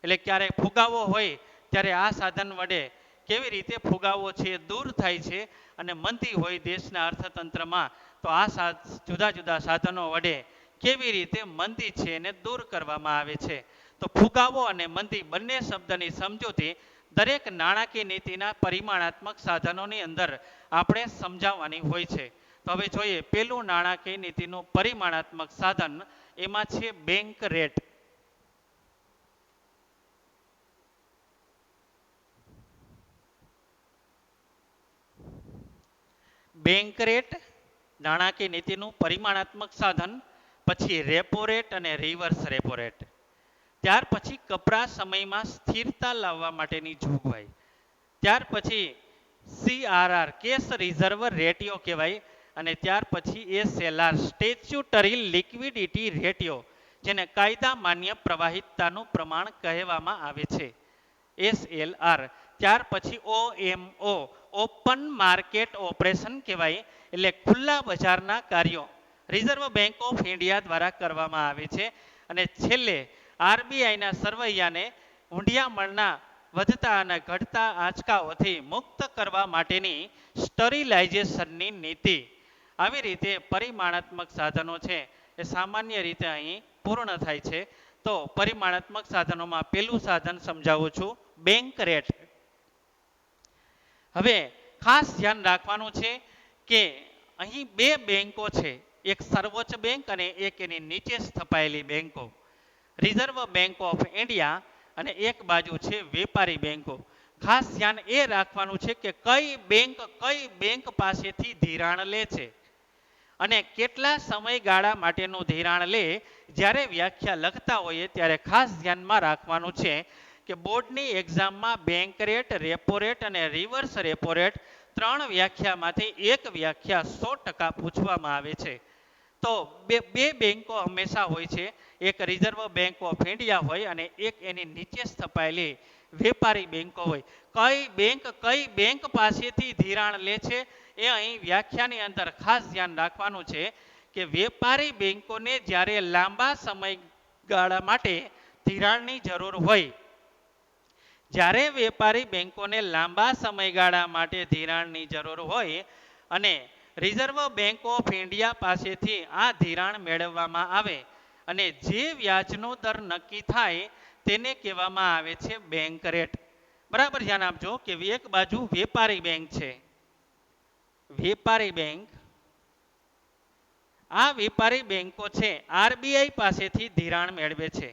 એટલે ક્યારેક ફુગાવો હોય ત્યારે આ સાધન વડે કેવી રીતે ફુગાવો છે દૂર થાય છે, અને મંદી હોય દેશના અર્થતંત્રમાં તો આ જુદા જુદા સાધનો વડે કેવી રીતે મંદી છે એને દૂર કરવામાં આવે છે. તો ફુગાવો અને મંદી બંને શબ્દની સમજૂતી દરેક નાણાકીય નીતિના પરિમાણાત્મક સાધનોની અંદર આપણે સમજાવવાની હોય છે. તો હવે જોઈએ પેલું નાણાકીય નીતિનું પરિમાણાત્મક સાધન, એમાં છે બેંક રેટ. બેંક રેટ નાણાકીય નીતિનું પરિમાણાત્મક સાધન. પછી રેપો રેટ અને રિવર્સ રેપો રેટ. ત્યાર પછી કપરા સમયમાં સ્થિરતા લાવવા માટેની જોગવાઈ. ત્યાર પછી CRR કેશ રિઝર્વ રેટિયો કહેવાય. અને ત્યાર પછી SLR સ્ટેચ્યુટરી લિક્વિડિટી રેટિયો, જેને કાયદા માન્ય પ્રવાહિતતાનું પ્રમાણ કહેવામાં આવે છે, SLR. ત્યાર પછી OMO ઓપન માર્કેટ ઓપરેશન કહેવાય, એટલે ખુલ્લા બજારના કાર્યો રિઝર્વ બેંક ઓફ ઇન્ડિયા દ્વારા કરવામાં આવે છે. અને છેલ્લે RBIના સરવૈયાને ઊંડિયામણના વધતા અને ઘટતા આંચકાઓથી મુક્ત કરવા માટેની સ્ટરીલાઇઝેશનની નીતિ. આવી રીતે પરિમાણાત્મક સાધનો છે એ સામાન્ય રીતે અહીં પૂર્ણ થાય છે. તો પરિમાણાત્મક સાધનોમાં પહેલું સાધન સમજાવું છું, બેંક રેટ. હવે ખાસ ધ્યાન રાખવાનું છે કે અહીં બે બેંકો છે, એક સર્વોચ્ચ બેંક અને એક એની નીચે સ્થપાયેલી બેંકો. રિઝર્વ બેંક ઓફ ઇન્ડિયા અને એક બાજુ છે વેપારી બેંકો. ખાસ ધ્યાન એ રાખવાનું છે કે કઈ બેંક પાસેથી ધિરાણ લે છે અને કેટલા સમયગાળા માટેનું ધિરાણ લે. જ્યારે વ્યાખ્યા લખતા હોઈએ ત્યારે ખાસ ધ્યાનમાં રાખવાનું છે કે બોર્ડની એક્ઝામમાં બેંક રેટ, રેપો રેટ અને રિવર્સ રેપો રેટ ત્રણ વ્યાખ્યામાંથી એક વ્યાખ્યા 100% પૂછવામાં આવે છે. તો બે બેંકો હંમેશા હોય છે, એક રિઝર્વ બેંક ઓફ ઇન્ડિયા હોય અને એક એની નીચે સ્થપાયેલી વેપારી બેંકો હોય. કઈ બેંક પાસેથી ધિરાણ લે છે એ અહીં વ્યાખ્યાની અંદર ખાસ ધ્યાન રાખવાનું છે કે વેપારી બેંકોને જ્યારે લાંબા સમયગાળા માટે ધિરાણની જરૂર હોય, જ્યારે વેપારી બેંકોને લાંબા સમયગાળા માટે ધિરાણની જરૂર હોય અને રિઝર્વ બેંક ઓફ ઇન્ડિયા પાસેથી આ ધિરાણ મેળવવામાં આવે અને જે વ્યાજનો દર નક્કી થાય તેને કહેવામાં આવે છે બેંક રેટ. બરાબર ધ્યાન આપજો કે એક બાજુ વેપારી બેંક છે, વેપારી બેંક, આ વેપારી બેંકો છે આરબીઆઈ પાસેથી ધિરાણ મેળવે છે.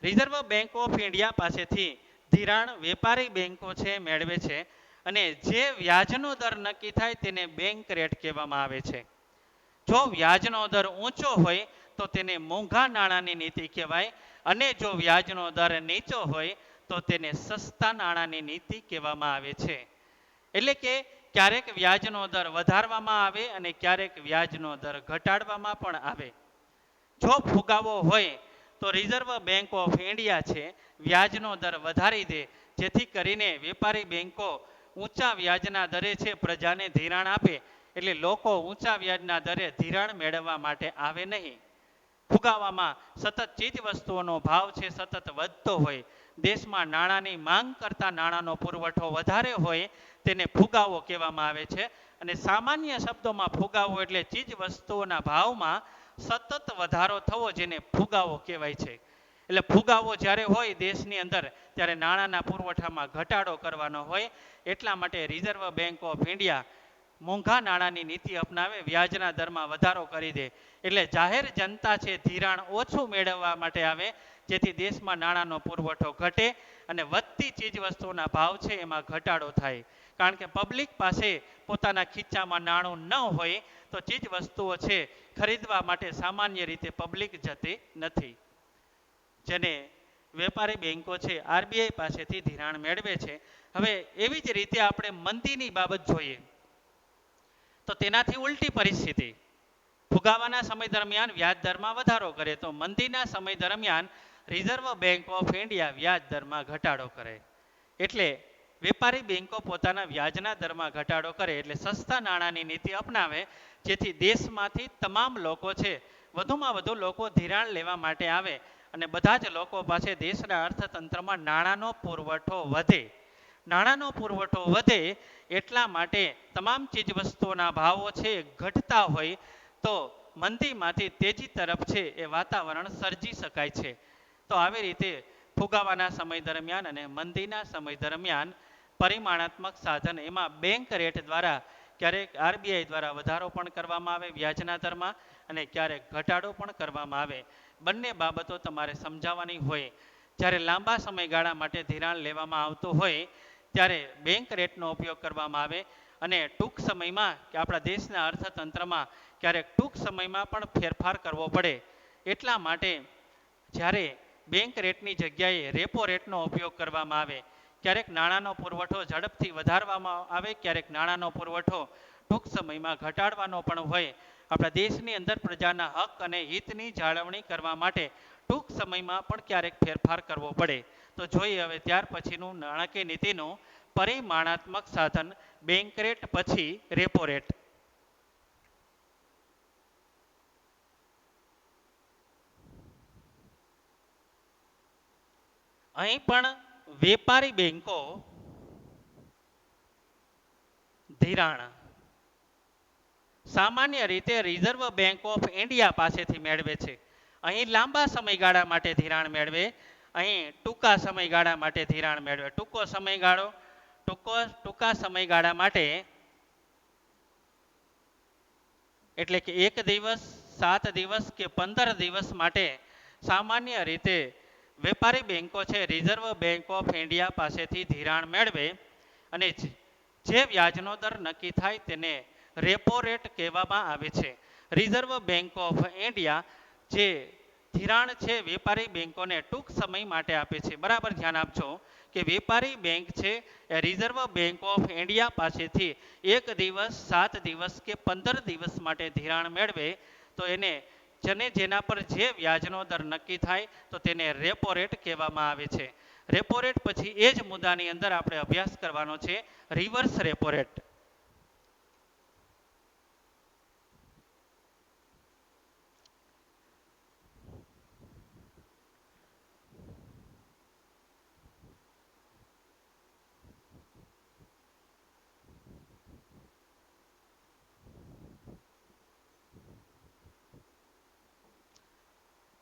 રિઝર્વ બેંક ઓફ ઇન્ડિયા પાસેથી ધિરાણ વેપારી બેંકો છે મેળવે છે અને જે વ્યાજનો દર નક્કી થાય તેને બેંક રેટ કહેવામાં આવે છે. જો વ્યાજનો દર ઊંચો હોય તો તેને મોંઘા નાણાંની નીતિ કહેવાય અને જો વ્યાજનો દર નીચો હોય તો તેને સસ્તા નાણાંની નીતિ કહેવામાં આવે છે. એટલે કે ક્યારેક વ્યાજનો દર વધારવામાં આવે અને ક્યારેક વ્યાજનો દર ઘટાડવામાં પણ આવે. જો ફુગાવો હોય તો રિઝર્વ બેંક ઓફ ઇન્ડિયા છે વ્યાજનો દર વધારી દે, જેથી કરીને વેપારી બેંકો ઊંચા વ્યાજના દરે છે પ્રજાને ધિરાણ આપે, એટલે લોકો ઊંચા વ્યાજના દરે ધિરાણ મેળવવા માટે આવે નહીં. ફુગાવામાં સતત ચીજ વસ્તુઓનો ભાવ છે સતત વધતો હોય, દેશમાં નાણાંની માંગ કરતાં નાણાંનો પુરવઠો વધારે હોય તેને ફુગાવો કહેવામાં આવે છે. અને સામાન્ય શબ્દોમાં ફુગાવો એટલે ચીજ વસ્તુઓના ભાવમાં સતત વધારો થવો, જેને ફુગાવો કહેવાય છે. એટલે ફુગાવો જ્યારે હોય દેશની અંદર ત્યારે નાણાંના પુરવઠામાં ઘટાડો કરવાનો હોય. એટલા માટે રિઝર્વ બેંક ઓફ ઇન્ડિયા મોંઘા નાણાંની નીતિ અપનાવે, વ્યાજના દરમાં વધારો કરી દે, એટલે જાહેર જનતા છે ધિરાણ ઓછું મેળવવા માટે આવે, જેથી દેશમાં નાણાંનો પુરવઠો ઘટે અને વધતી ચીજ વસ્તુઓના ભાવ છે એમાં ઘટાડો થાય. કારણ કે પબ્લિક પાસે પોતાના ખીચામાં નાણું ન હોય તો ચીજ વસ્તુઓ છે ખરીદવા માટે સામાન્ય રીતે પબ્લિક જતી નથી. જેને વેપારી બેંકો છે આરબીઆઈ પાસેથી ધિરાણ મેળવે છે. હવે એવી જ રીતે આપણે મંદીની બાબત જોઈએ તો તેનાથી ઉલટી પરિસ્થિતિ, ફુગાવાના સમય દરમિયાન વ્યાજ દરમાં વધારો કરે તો મંદીના સમય દરમિયાન રિઝર્વ બેંક ઓફ ઇન્ડિયા વ્યાજ દરમાં ઘટાડો કરે. એટલે વેપારી બેંકો પોતાના વ્યાજના દરમાં ઘટાડો કરે એટલે સસ્તા નાણાંની નીતિ અપનાવે, જેથી દેશમાંથી તમામ લોકો છે વધુમાં વધુ લોકો ધિરાણ લેવા માટે આવે અને બધા જ લોકો પાસે દેશના અર્થતંત્રમાં નાણાંનો પુરવઠો વધે. નાણાંનો પુરવઠો વધે એટલા માટે તમામ ચીજવસ્તુઓના ભાવો છે ઘટતા હોય તો મંદીમાંથી તેજી તરફ છે એ વાતાવરણ સર્જી શકાય છે. તો આવી રીતે ફુગાવાના સમય દરમિયાન અને મંદીના સમય દરમિયાન પરિમાણાત્મક સાધન એમાં બેંક રેટ દ્વારા ક્યારેક આરબીઆઈ દ્વારા વધારો પણ કરવામાં આવે વ્યાજના દરમાં અને ક્યારેક ઘટાડો પણ કરવામાં આવે. બંને બાબતો તમારે સમજાવવાની હોય. જ્યારે લાંબા સમયગાળા માટે ધિરાણ લેવામાં આવતું હોય ત્યારે બેંક રેટનો ઉપયોગ કરવામાં આવે અને ટૂંક સમયમાં કે આપણા દેશના અર્થતંત્રમાં ક્યારેક ટૂંક સમયમાં પણ ફેરફાર કરવો પડે, એટલા માટે જ્યારે બેંક રેટની જગ્યાએ રેપો રેટનો ઉપયોગ કરવામાં આવે, ક્યારેક નાણાંનો પુરવઠો ઝડપથી વધારવામાં આવે, ક્યારેક નાણાંનો પુરવઠો ટૂંક સમયમાં ઘટાડવાનો પણ હોય. આપણા દેશની અંદર પ્રજાના હક અને હિતની જાળવણી કરવા માટે ટૂંક સમયમાં પણ ક્યારેક ફેરફાર કરવો પડે. તો જોઈએ હવે ત્યાર પછીનું નાણાકીય નીતિનું પરિમાણાત્મક સાધન બેંક રેટ પછી રેપો રેટ. અહીં પણ વેપારી બેંકો ધિરાણ સામાન્ય રીતે રિઝર્વ બેંક ઓફ ઇન્ડિયા પાસેથી મેળવે છે. અહીં લાંબા સમયગાળા માટે ધિરાણ મેળવે, અહીં ટૂંકા સમયગાળા માટે ધિરાણ મેળવે. ટૂંકા સમયગાળા માટે એટલે કે 1 દિવસ, 7 દિવસ કે 15 દિવસ માટે સામાન્ય રીતે વેપારી બેંકો છે રિઝર્વ બેંક ઓફ ઇન્ડિયા પાસેથી ધિરાણ મેળવે અને જે વ્યાજનો દર નક્કી થાય તેને રેપો રેટ કહેવામાં આવે છે. રિઝર્વ બેંક ઓફ ઇન્ડિયા જે ધિરાણ છે વેપારી બેંકોને ટૂંક સમય માટે આપે છે. બરાબર ધ્યાન આપજો કે વેપારી બેંક છે એ રિઝર્વ બેંક ઓફ ઇન્ડિયા પાસેથી 1 દિવસ, 7 દિવસ કે 15 દિવસ માટે ધિરાણ મેળવે તો એને જેના પર જે વ્યાજનો દર નક્કી થાય તો તેને રેપો રેટ કહેવામાં આવે છે. રેપો રેટ પછી એ જ મુદ્દાની અંદર આપણે અભ્યાસ કરવાનો છે reverse repo rate.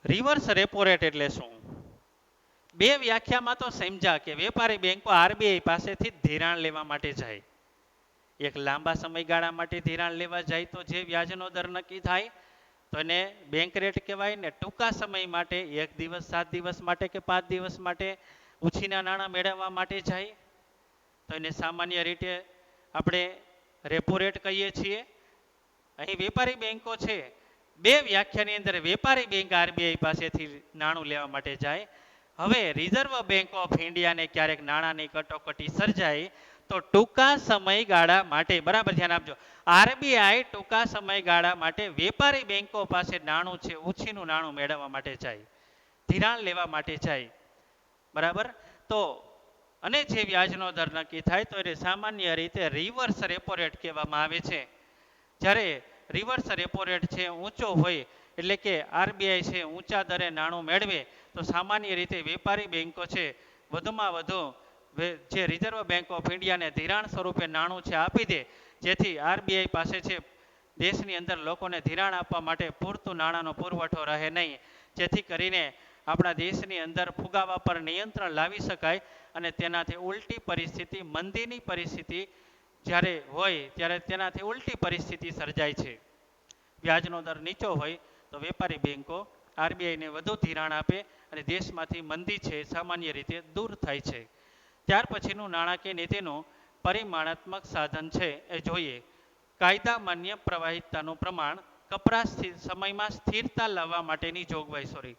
Reverse repo rate એટલે શું? બે વ્યાખ્યામાં તો સમજ્યા કે વેપારી બેંકો આરબીઆઈ પાસેથી ધિરાણ લેવા માટે જાય. એક લાંબા સમયગાળા માટે ધિરાણ લેવા જાય તો જે વ્યાજનો દર નક્કી થાય તો એને બેંક રેટ કહેવાય ને ટૂંકા સમય માટે 1 દિવસ, 7 દિવસ માટે કે 5 દિવસ માટે ઉછીના નાણાં મેળવવા માટે જાય તો એને સામાન્ય રીતે આપણે રેપો રેટ કહીએ છીએ. અહીં વેપારી બેંકો છે બે વ્યાખ્યાની અંદર વેપારી બેંક આરબીઆઈ પાસેથી નાણું લેવા માટે જાય. હવે રિઝર્વ બેંક ઓફ ઇન્ડિયાને ક્યારેક નાણાંની કટોકટી સર્જાય તો ટૂંકા સમયગાળા માટે, બરાબર ધ્યાન આપજો, આરબીઆઈ ટૂંકા સમયગાળા માટે વેપારી બેંકો પાસે નાણું છે ઉછીનું નાણું મેળવવા માટે જાય, ધિરાણ લેવા માટે જાય. બરાબર, તો અને જે વ્યાજનો દર નક્કી થાય તો એને સામાન્ય રીતે રિવર્સ રેપો રેટ કહેવામાં આવે છે. જ્યારે રિવર્સ રેપો રેટ છે ઊંચો હોય એટલે કે આરબીઆઈ છે ઊંચા દરે નાણું મેળવે તો સામાન્ય રીતે વેપારી બેંકો છે વધુમાં વધુ જે રિઝર્વ બેંક ઓફ ઇન્ડિયાને ધિરાણ સ્વરૂપે નાણું છે આપી દે, જેથી આરબીઆઈ પાસે છે દેશની અંદર લોકોને ધિરાણ આપવા માટે પૂરતું નાણાંનો પુરવઠો રહે નહીં, જેથી કરીને આપણા દેશની અંદર ફુગાવા પર નિયંત્રણ લાવી શકાય અને તેનાથી ઉલટી પરિસ્થિતિ, મંદીની પરિસ્થિતિ જ્યારે હોય ત્યારે તેનાથી ઉલટી પરિસ્થિતિ સર્જાય છે. વ્યાજનો દર નીચો હોય તો વેપારી બેંકો આરબીઆઈને વધુ ધિરાણ આપે અને દેશમાંથી મંદી છે સામાન્ય રીતે દૂર થાય છે. ત્યાર પછીનું નાણાકીય નીતિનું પરિમાણાત્મક સાધન છે એ જોઈએ. કાયદા માન્ય પ્રવાહિતાનું પ્રમાણ, કપરા સમયમાં સ્થિરતા લાવવા માટેની જોગવાઈ.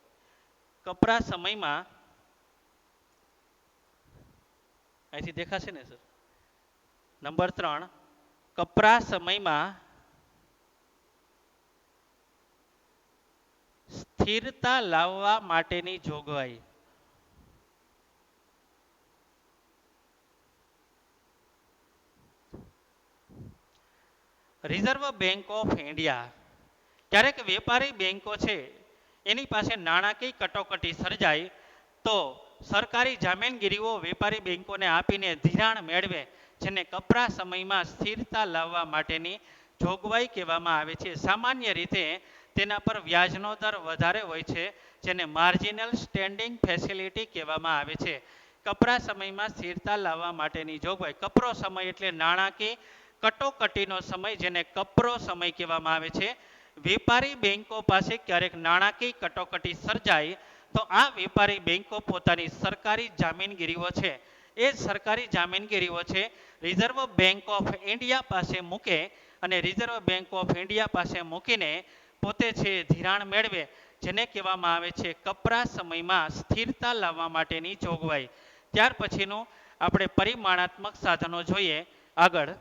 કપરા સમયમાં અહીંથી દેખાશે ને સર? નંબર 3, કપરા સમયમાં સ્થિરતા લાવવા માટેની જોગવાઈ. રિઝર્વ બેંક ઓફ ઇન્ડિયા ક્યારેક વેપારી બેંકો છે એની પાસે નાણાકીય કટોકટી સર્જાય તો સરકારી જામીનગીરીઓ વેપારી બેંકોને આપીને ધિરાણ મેળવે, જેને કપરા સમયમાં સ્થિરતા લાવવા માટેની જોગવાઈ કહેવામાં આવે છે. સામાન્ય રીતે તેના પર વ્યાજનો દર વધારે હોય છે, જેને માર્જિનલ સ્ટેન્ડિંગ ફેસિલિટી કહેવામાં આવે છે. કપરા સમયમાં સ્થિરતા લાવવા માટેની જોગવાઈ. કપરો સમય એટલે નાણાકીય કટોકટીનો સમય, જેને કપરો સમય કહેવામાં આવે છે. વેપારી બેંકો પાસે ક્યારેક નાણાકીય કટોકટી સર્જાય તો આ વેપારી બેંકો પોતાની સરકારી જામીનગીરીઓ છે એ સરકારી જામીનગીરીઓ છે રિઝર્વ બેંક ઓફ ઇન્ડિયા પાસે મૂકે અને રિઝર્વ બેંક ઓફ ઇન્ડિયા પાસે મૂકીને પોતે છે ધિરાણ મેળવે, જેને કહેવામાં આવે છે કપરા સમયમાં સ્થિરતા લાવવા માટેની જોગવાઈ. ત્યાર પછીનું આપણે પરિમાણાત્મક સાધનો જોઈએ. આગળ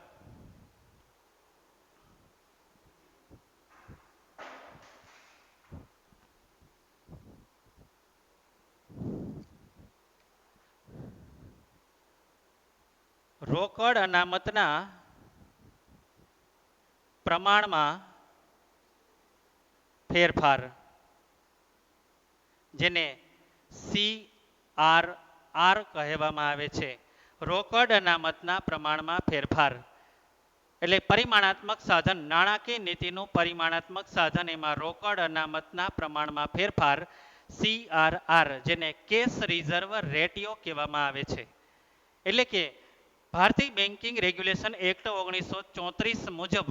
રોકડ અનામતના પ્રમાણમાં ફેરફાર, જેને CRR કહેવામાં આવે છે. રોકડ અનામતના પ્રમાણમાં ફેરફાર એટલે પરિમાણાત્મક સાધન, નાણાકીય નીતિનું પરિમાણાત્મક સાધન, એમાં રોકડ અનામતના પ્રમાણમાં ફેરફાર CRR, જેને કેશ રિઝર્વ રેટિયો કહેવામાં આવે છે. એટલે કે ભારતીય બેન્કિંગ રેગ્યુલેશન એક્ટ 1934 મુજબ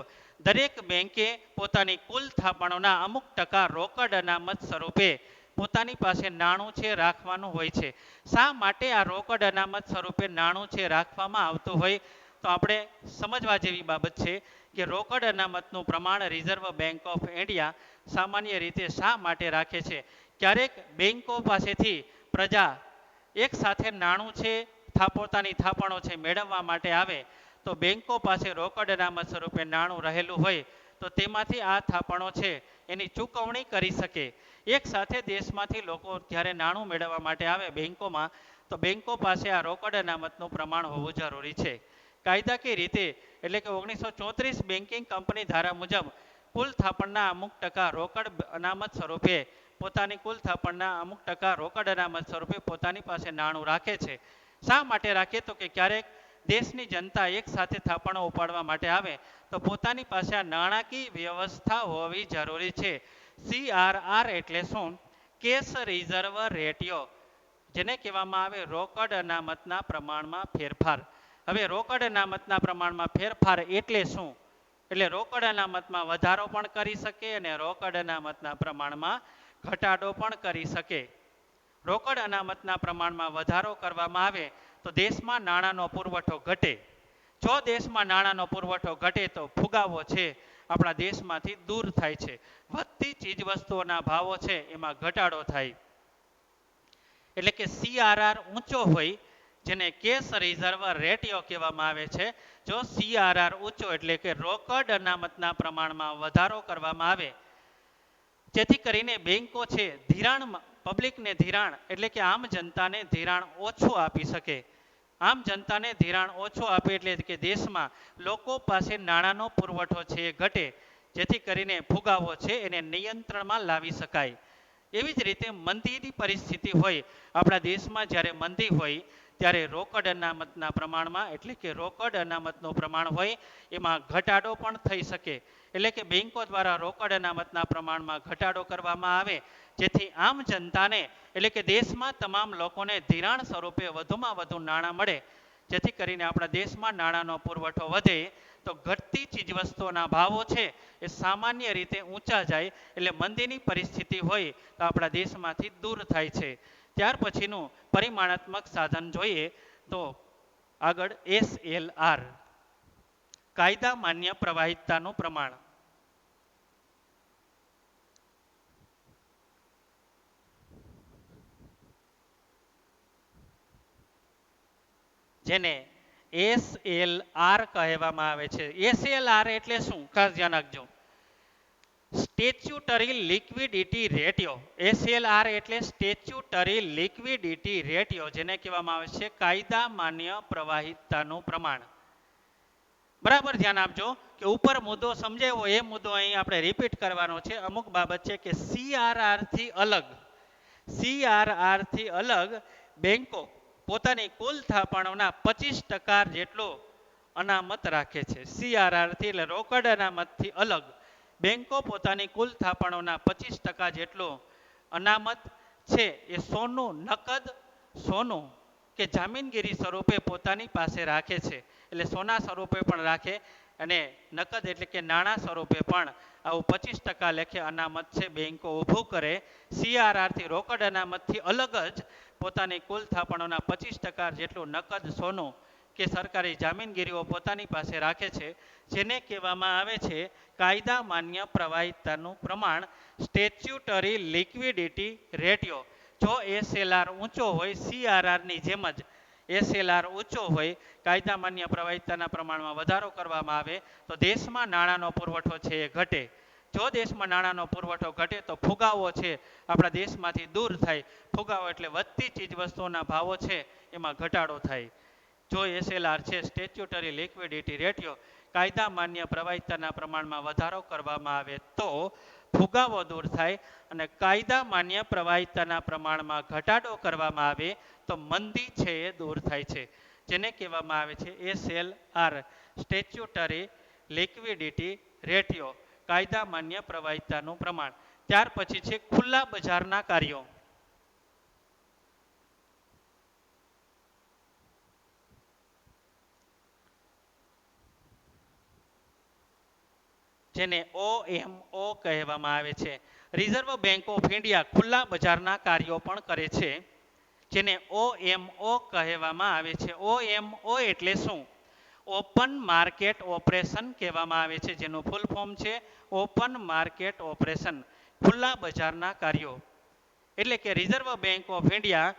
દરેક બેંકે પોતાની કુલ થાપણોના અમુક ટકા રોકડ અનામત સ્વરૂપે પોતાની પાસે નાણું છે રાખવાનું હોય છે. શા માટે આ રોકડ અનામત સ્વરૂપે નાણું છે રાખવામાં આવતું હોય? તો આપણે સમજવા જેવી બાબત છે કે રોકડ અનામતનું પ્રમાણ રિઝર્વ બેંક ઓફ ઇન્ડિયા સામાન્ય રીતે શા માટે રાખે છે? ક્યારેક બેંકો પાસેથી પ્રજા એક સાથે નાણું છે પોતાની થાપણો છે મેળવવા માટે આવે તો બેંકો પાસે રોકડ અનામત સ્વરૂપે નાણું રહેલું હોય તો તેમાંથી આ થાપણો છે એની ચૂકવણી કરી શકે. એક સાથે દેશમાંથી લોકો જ્યારે નાણું મેળવવા માટે આવે બેંકોમાં તો બેંકો પાસે આ રોકડ અનામતનું પ્રમાણ હોવું જરૂરી છે. કાયદાકીય રીતે એટલે કે 1934 બેન્કિંગ કંપની ધારા મુજબ કુલ થાપણના અમુક ટકા રોકડ અનામત સ્વરૂપે પોતાની કુલ થાપણના અમુક ટકા રોકડ અનામત સ્વરૂપે પોતાની પાસે નાણું રાખે છે. શા માટે રાખે? તો કે ક્યારેક દેશની જનતા એક સાથે થાપણો ઉપાડવા માટે આવે તો પોતાની પાસે આ નાણાકીય વ્યવસ્થા હોવી જરૂરી છે. CRR એટલે શું? કેશ રિઝર્વ રેટિયો, જેને કહેવામાં આવે રોકડ અનામતના પ્રમાણમાં ફેરફાર. હવે રોકડ અનામતના પ્રમાણમાં ફેરફાર એટલે શું? એટલે રોકડ અનામતમાં વધારો પણ કરી શકે અને રોકડ અનામતના પ્રમાણમાં ઘટાડો પણ કરી શકે. રોકડ અનામતના પ્રમાણમાં વધારો કરવામાં આવે તો દેશમાં નાણાંનો પુરવઠો ઘટે. જો દેશમાં નાણાંનો પુરવઠો ઘટે તો ફુગાવો છે આપણા દેશમાંથી દૂર થાય છે. વધતી ચીજવસ્તુઓના ભાવો છે એમાં ઘટાડો થાય. એટલે કે CRR ઊંચો હોય જેને કેશ રિઝર્વ રેટિયો કહેવામાં આવે છે. જો CRR ઊંચો એટલે કે રોકડ અનામતના પ્રમાણમાં વધારો કરવામાં આવે જેથી કરીને બેંકો છે ધિરાણ પબ્લિકને ધિરાણ એટલે કે આમ જનતાને ધિરાણ ઓછું આપી શકે. આમ જનતાને ધિરાણ ઓછું આપે એટલે કે દેશમાં લોકો પાસે નાણાંનો પુરવઠો છે એ ઘટે જેથી કરીને ફુગાવો છે એને નિયંત્રણમાં લાવી શકાય. એવી જ રીતે મંદીની પરિસ્થિતિ હોય આપણા દેશમાં જ્યારે મંદી હોય ત્યારે રોકડ અનામતના પ્રમાણમાં એટલે કે રોકડ અનામતનું પ્રમાણ હોય એમાં ઘટાડો પણ થઈ શકે. એટલે કે બેંકો દ્વારા રોકડ અનામતના પ્રમાણમાં ઘટાડો કરવામાં આવે જેથી આમ જનતાને એટલે કે દેશમાં તમામ લોકોને ધિરાણ સ્વરૂપે વધુમાં વધુ નાણાં મળે જેથી કરીને આપણા દેશમાં નાણાંનો પુરવઠો વધે તો ઘટતી ચીજવસ્તુઓના ભાવો છે એ સામાન્ય રીતે ઊંચા જાય એટલે મંદીની પરિસ્થિતિ હોય તો આપણા દેશમાંથી દૂર થાય છે. ત્યાર પછીનું પરિમાણાત્મક સાધન જોઈએ તો આગળ SLR કાયદા માન્ય પ્રવાહિતતાનું પ્રમાણ. જેને SLR કહેવામાં આવે છે. SLR એટલે શું? ખાસ ધ્યાન રાખજો. Statutory liquidity ratio. SLR એટલે સ્ટેચ્યુટરી લિક્વિડિટી રેટિયો જેને કહેવામાં આવે છે કાયદા માન્ય પ્રવાહિતતાનું પ્રમાણ. બરાબર ધ્યાન આપજો કે ઉપર મુદ્દો સમજાયો એ મુદ્દો અહીં આપણે રિપીટ કરવાનો છે. અમુક બાબત છે કે CRR થી અલગ બેંકો પોતાની કુલ થાપણોના 25% જેટલો અનામત રાખે છે. CRR થી એટલે રોકડ અનામતથી અલગ બેંકો પોતાની કુલ થાપણોના 25% જેટલો અનામત છે એ નકદ સોનું કે જામીનગીરી સ્વરૂપે પોતાની પાસે રાખે છે. એટલે સોના સ્વરૂપે પણ રાખે અને નકદ એટલે કે નાણાં સ્વરૂપે પણ આવું 25% લેખે અનામત છે બેંકો ઊભું કરે. CRR થી રોકડ અનામતથી અલગ જ પોતાની કુલ થાપણોના 25% જેટલું નકદ સોનું કે સરકારી જામીનગીરીઓ પોતાની પાસે રાખે છે જેને કહેવામાં આવે છે કાયદા માન્ય પ્રવાહિતતાનું પ્રમાણ સ્ટેચ્યુટરી લિક્વિડિટી રેટિયો. જો SLR ઊંચો હોય CRRની જેમ જ SLR ઊંચો હોય કાયદા માન્ય પ્રવાહિતતાના પ્રમાણમાં વધારો કરવામાં આવે તો દેશમાં નાણાંનો પુરવઠો છે એ ઘટે. જો દેશમાં નાણાંનો પુરવઠો ઘટે તો ફુગાવો છે આપણા દેશમાંથી દૂર થાય. ફુગાવો એટલે વધતી ચીજવસ્તુઓના ભાવો છે એમાં ઘટાડો થાય. જો SLR છે સ્ટેચ્યુટરી લિક્વિડિટી રેટિયો કાયદા માન્ય પ્રવાહિતતાના પ્રમાણમાં વધારો કરવામાં આવે તો ફુગાવો દૂર થાય અને કાયદા માન્ય પ્રવાહિતતાના પ્રમાણમાં ઘટાડો કરવામાં આવે તો મંદી છે એ દૂર થાય છે જેને કહેવામાં આવે છે SLR સ્ટેચ્યુટરી લિક્વિડિટી રેટિયો કાયદા માન્ય પ્રવાહિતતાનું પ્રમાણ. ત્યાર પછી છે ખુલ્લા બજારના કાર્યો. જેને OMO કહેવામાં આવે છે. રિઝર્વ બેંક ઓફ ઇન્ડિયા ખુલ્લા બજારના કાર્યો પણ કરે છે, જેને OMO કહેવામાં આવે છે. OMO એટલે શું? ઓપન માર્કેટ ઓપરેશન કહેવામાં આવે છે, જેનું ફૂલ ફોર્મ છે ઓપન માર્કેટ ઓપરેશન, ખુલ્લા બજારના કાર્યો. એટલે કે રિઝર્વ બેંક ઓફ ઇન્ડિયા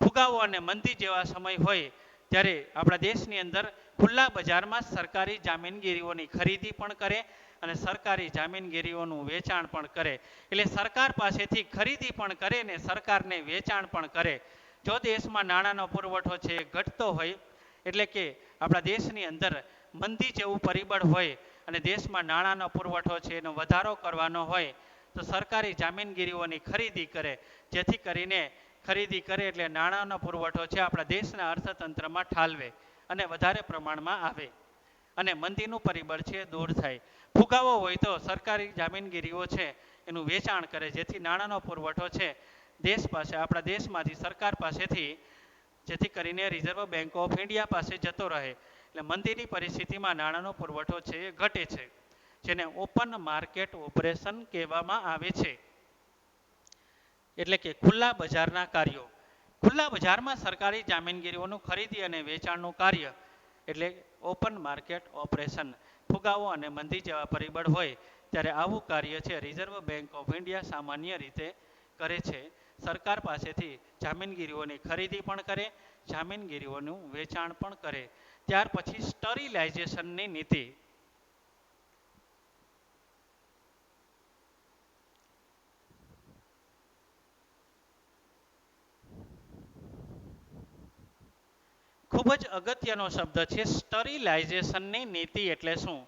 ફુગાવો અને મંદી જેવા સમય હોય ત્યારે આપણા દેશની અંદર ખુલ્લા બજારમાં સરકારી જામીનગીરીઓની ખરીદી પણ કરે અને સરકારી જામીનગીરીઓનું વેચાણ પણ કરે. એટલે સરકાર પાસેથી ખરીદી પણ કરે ને સરકારને વેચાણ પણ કરે. જો દેશમાં નાણાંનો પુરવઠો છે ઘટતો હોય, એટલે કે આપણા દેશની અંદર મંદી જેવું પરિબળ હોય અને દેશમાં નાણાંનો પુરવઠો છે એનો વધારો કરવાનો હોય તો સરકારી જામીનગીરીઓની ખરીદી કરે, જેથી કરીને ખરીદી કરે એટલે નાણાંનો પુરવઠો છે આપણા દેશના અર્થતંત્રમાં ઠાલવે અને વધારે પ્રમાણમાં આવે અને મંદીનું પરિબળ છે દૂર થાય. ફુગાવો હોય તો સરકારી જામીનગીરીઓ છે એનું વેચાણ કરે, જેથી નાણાંનો પુરવઠો છે દેશ પાસે આપણા દેશમાંથી સરકાર પાસેથી, જેથી કરીને રિઝર્વ બેંક ઓફ ઇન્ડિયા પાસે જતો રહે. એટલે મંદીની પરિસ્થિતિમાં નાણાંનો પુરવઠો છે એ ઘટે છે, જેને ઓપન માર્કેટ ઓપરેશન કહેવામાં આવે છે. એટલે કે ખુલ્લા બજારના કાર્યો. ખુલ્લા બજારમાં સરકારી જામીનગીરીઓનું ખરીદી અને વેચાણનું કાર્ય એટલે ઓપન માર્કેટ ઓપરેશન. ફુગાવો અને મંદી જેવા પરિબળ હોય ત્યારે આવું કાર્ય છે રિઝર્વ બેંક ઓફ ઇન્ડિયા સામાન્ય રીતે કરે છે. સરકાર પાસેથી જામીનગીરીઓની ખરીદી પણ કરે, જામીનગીરીઓનું વેચાણ પણ કરે. ત્યાર પછી સ્ટરીલાઇઝેશનની નીતિ. ખૂબ જ અગત્યનો શબ્દ છે સ્ટરીલાઇઝેશનની નીતિ એટલે શું?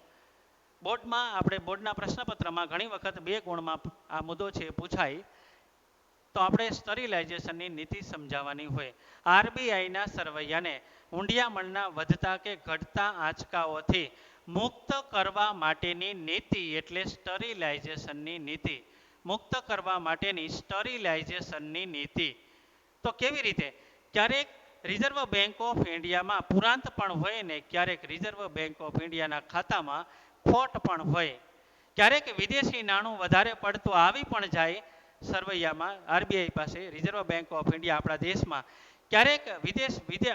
બોર્ડમાં આપણે બોર્ડના પ્રશ્નપત્રમાં ઘણી વખત 2 ગુણમાં આ મુદ્દો છે પૂછાય તો આપણે સ્ટરીલાઇઝેશનની નીતિ સમજાવવાની હોય. આરબીઆઈના સરવૈયાને ઊંડિયામણના વધતા કે ઘટતા આંચકાઓથી મુક્ત કરવા માટેની નીતિ એટલે સ્ટરીલાઇઝેશનની નીતિ. મુક્ત કરવા માટેની સ્ટરીલાઇઝેશનની નીતિ. તો કેવી રીતે? ક્યારેક રિઝર્વ બેંક ઓફ ઇન્ડિયામાં પુરાંત પણ હોય ને ક્યારેક રિઝર્વ બેંક ઓફ ઇન્ડિયાના ખાતામાં ખોટ પણ હોય. ક્યારેક વિદેશી નાણું વધારે પડતું આવી પણ જાય સરવૈયામાં આરબીઆઈ પાસે, રિઝર્વ બેંક ઓફ ઇન્ડિયા આપણા દેશમાં. ક્યારેક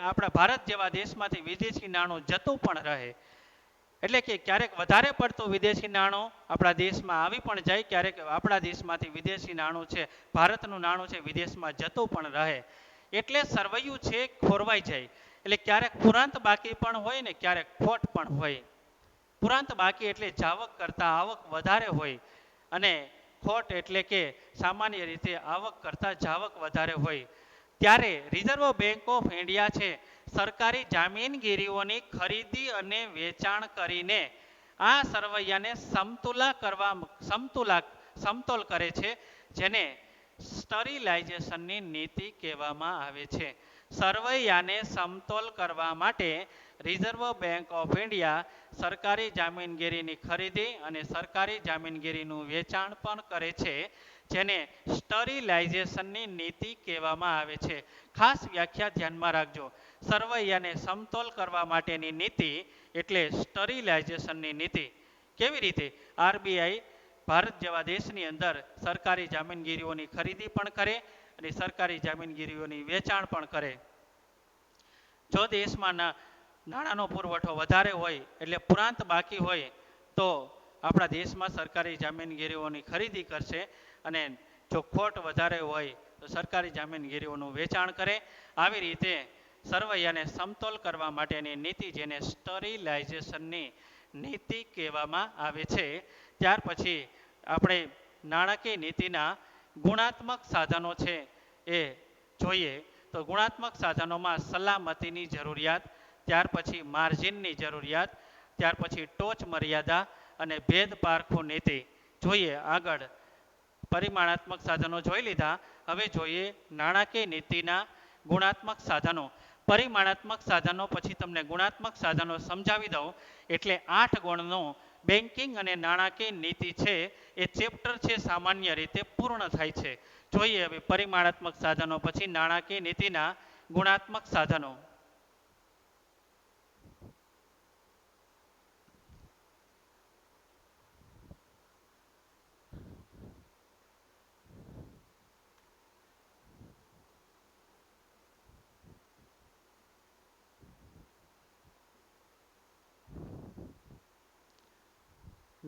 આપણા ભારત જેવા દેશમાંથી વિદેશી નાણું જતું પણ રહે. એટલે કે ક્યારેક વધારે પડતું વિદેશી નાણું આપણા દેશમાં આવી પણ જાય, ક્યારેક આપણા દેશમાંથી વિદેશી નાણું છે, ભારતનું નાણું છે વિદેશમાં જતું પણ રહે. એટલે સરવૈયું છે ખોરવાઈ જાય. એટલે ક્યારેક પુરાંત બાકી પણ હોય ને ક્યારેક ખોટ પણ હોય. પુરાંત બાકી એટલે જાવક કરતાં આવક વધારે હોય અને ખોટ એટલે કે સામાન્ય રીતે આવક કરતાં જાવક વધારે હોય. ત્યારે રિઝર્વ બેંક ઓફ ઇન્ડિયા છે સરકારી જામીનગીરીઓની ખરીદી અને વેચાણ કરીને આ સરવૈયાને સમતોલ કરે છે, જેને સ્ટરીલાઇઝેશનની નીતિ કહેવામાં આવે છે. સરવૈયાને સમતોલ કરવા માટે રિઝર્વ બેંક ઓફ ઇન્ડિયા સરકારી જામીનગીરીની ખરીદી અને સરકારી જામીનગીરીનું વેચાણ પણ કરે છે, જેને સ્ટરીલાઇઝેશનની નીતિ કહેવામાં આવે છે. ખાસ વ્યાખ્યા ધ્યાનમાં રાખજો. સરવૈયાને સમતોલ કરવા માટેની નીતિ એટલે સ્ટરીલાઇઝેશનની નીતિ. કેવી રીતે? આરબીઆઈ ભારત જેવા દેશની અંદર સરકારી જામીનગીરીઓની ખરીદી પણ કરે અને સરકારી જામીનગીરીઓની વેચાણ પણ કરે. જો દેશમાં નાણાંનો પુરવઠો વધારે હોય એટલે પુરાંત બાકી હોય તો આપણા દેશમાં સરકારી જામીનગીરીઓની ખરીદી કરશે અને જો ખોટ વધારે હોય તો સરકારી જામીનગીરીઓનું વેચાણ કરે. આવી રીતે સરવૈયાને સમતોલ કરવા માટેની નીતિ, જેને સ્ટરીલાઇઝેશનની નીતિ કહેવામાં આવે છે. ત્યાર પછી આપણે નાણાકીય નીતિના ગુણાત્મક સાધનો છે એ જોઈએ તો ગુણાત્મક સાધનોમાં સલામતીની જરૂરિયાત, ત્યાર પછી માર્જિનની જરૂરિયાત, ત્યાર પછી ટોચ મર્યાદા અને ભેદ પારખું નીતિ. જોઈએ આગળ પરિમાણાત્મક સાધનો જોઈ લીધા, હવે જોઈએ નાણાકીય નીતિના ગુણાત્મક સાધનો. પરિમાણાત્મક સાધનો પછી તમને ગુણાત્મક સાધનો સમજાવી દઉં એટલે 8 ગુણનો બેન્કિંગ અને નાણાકીય નીતિ છે એ ચેપ્ટર છે સામાન્ય રીતે પૂર્ણ થાય છે. જોઈએ હવે પરિમાણાત્મક સાધનો પછી નાણાકીય નીતિના ગુણાત્મક સાધનો.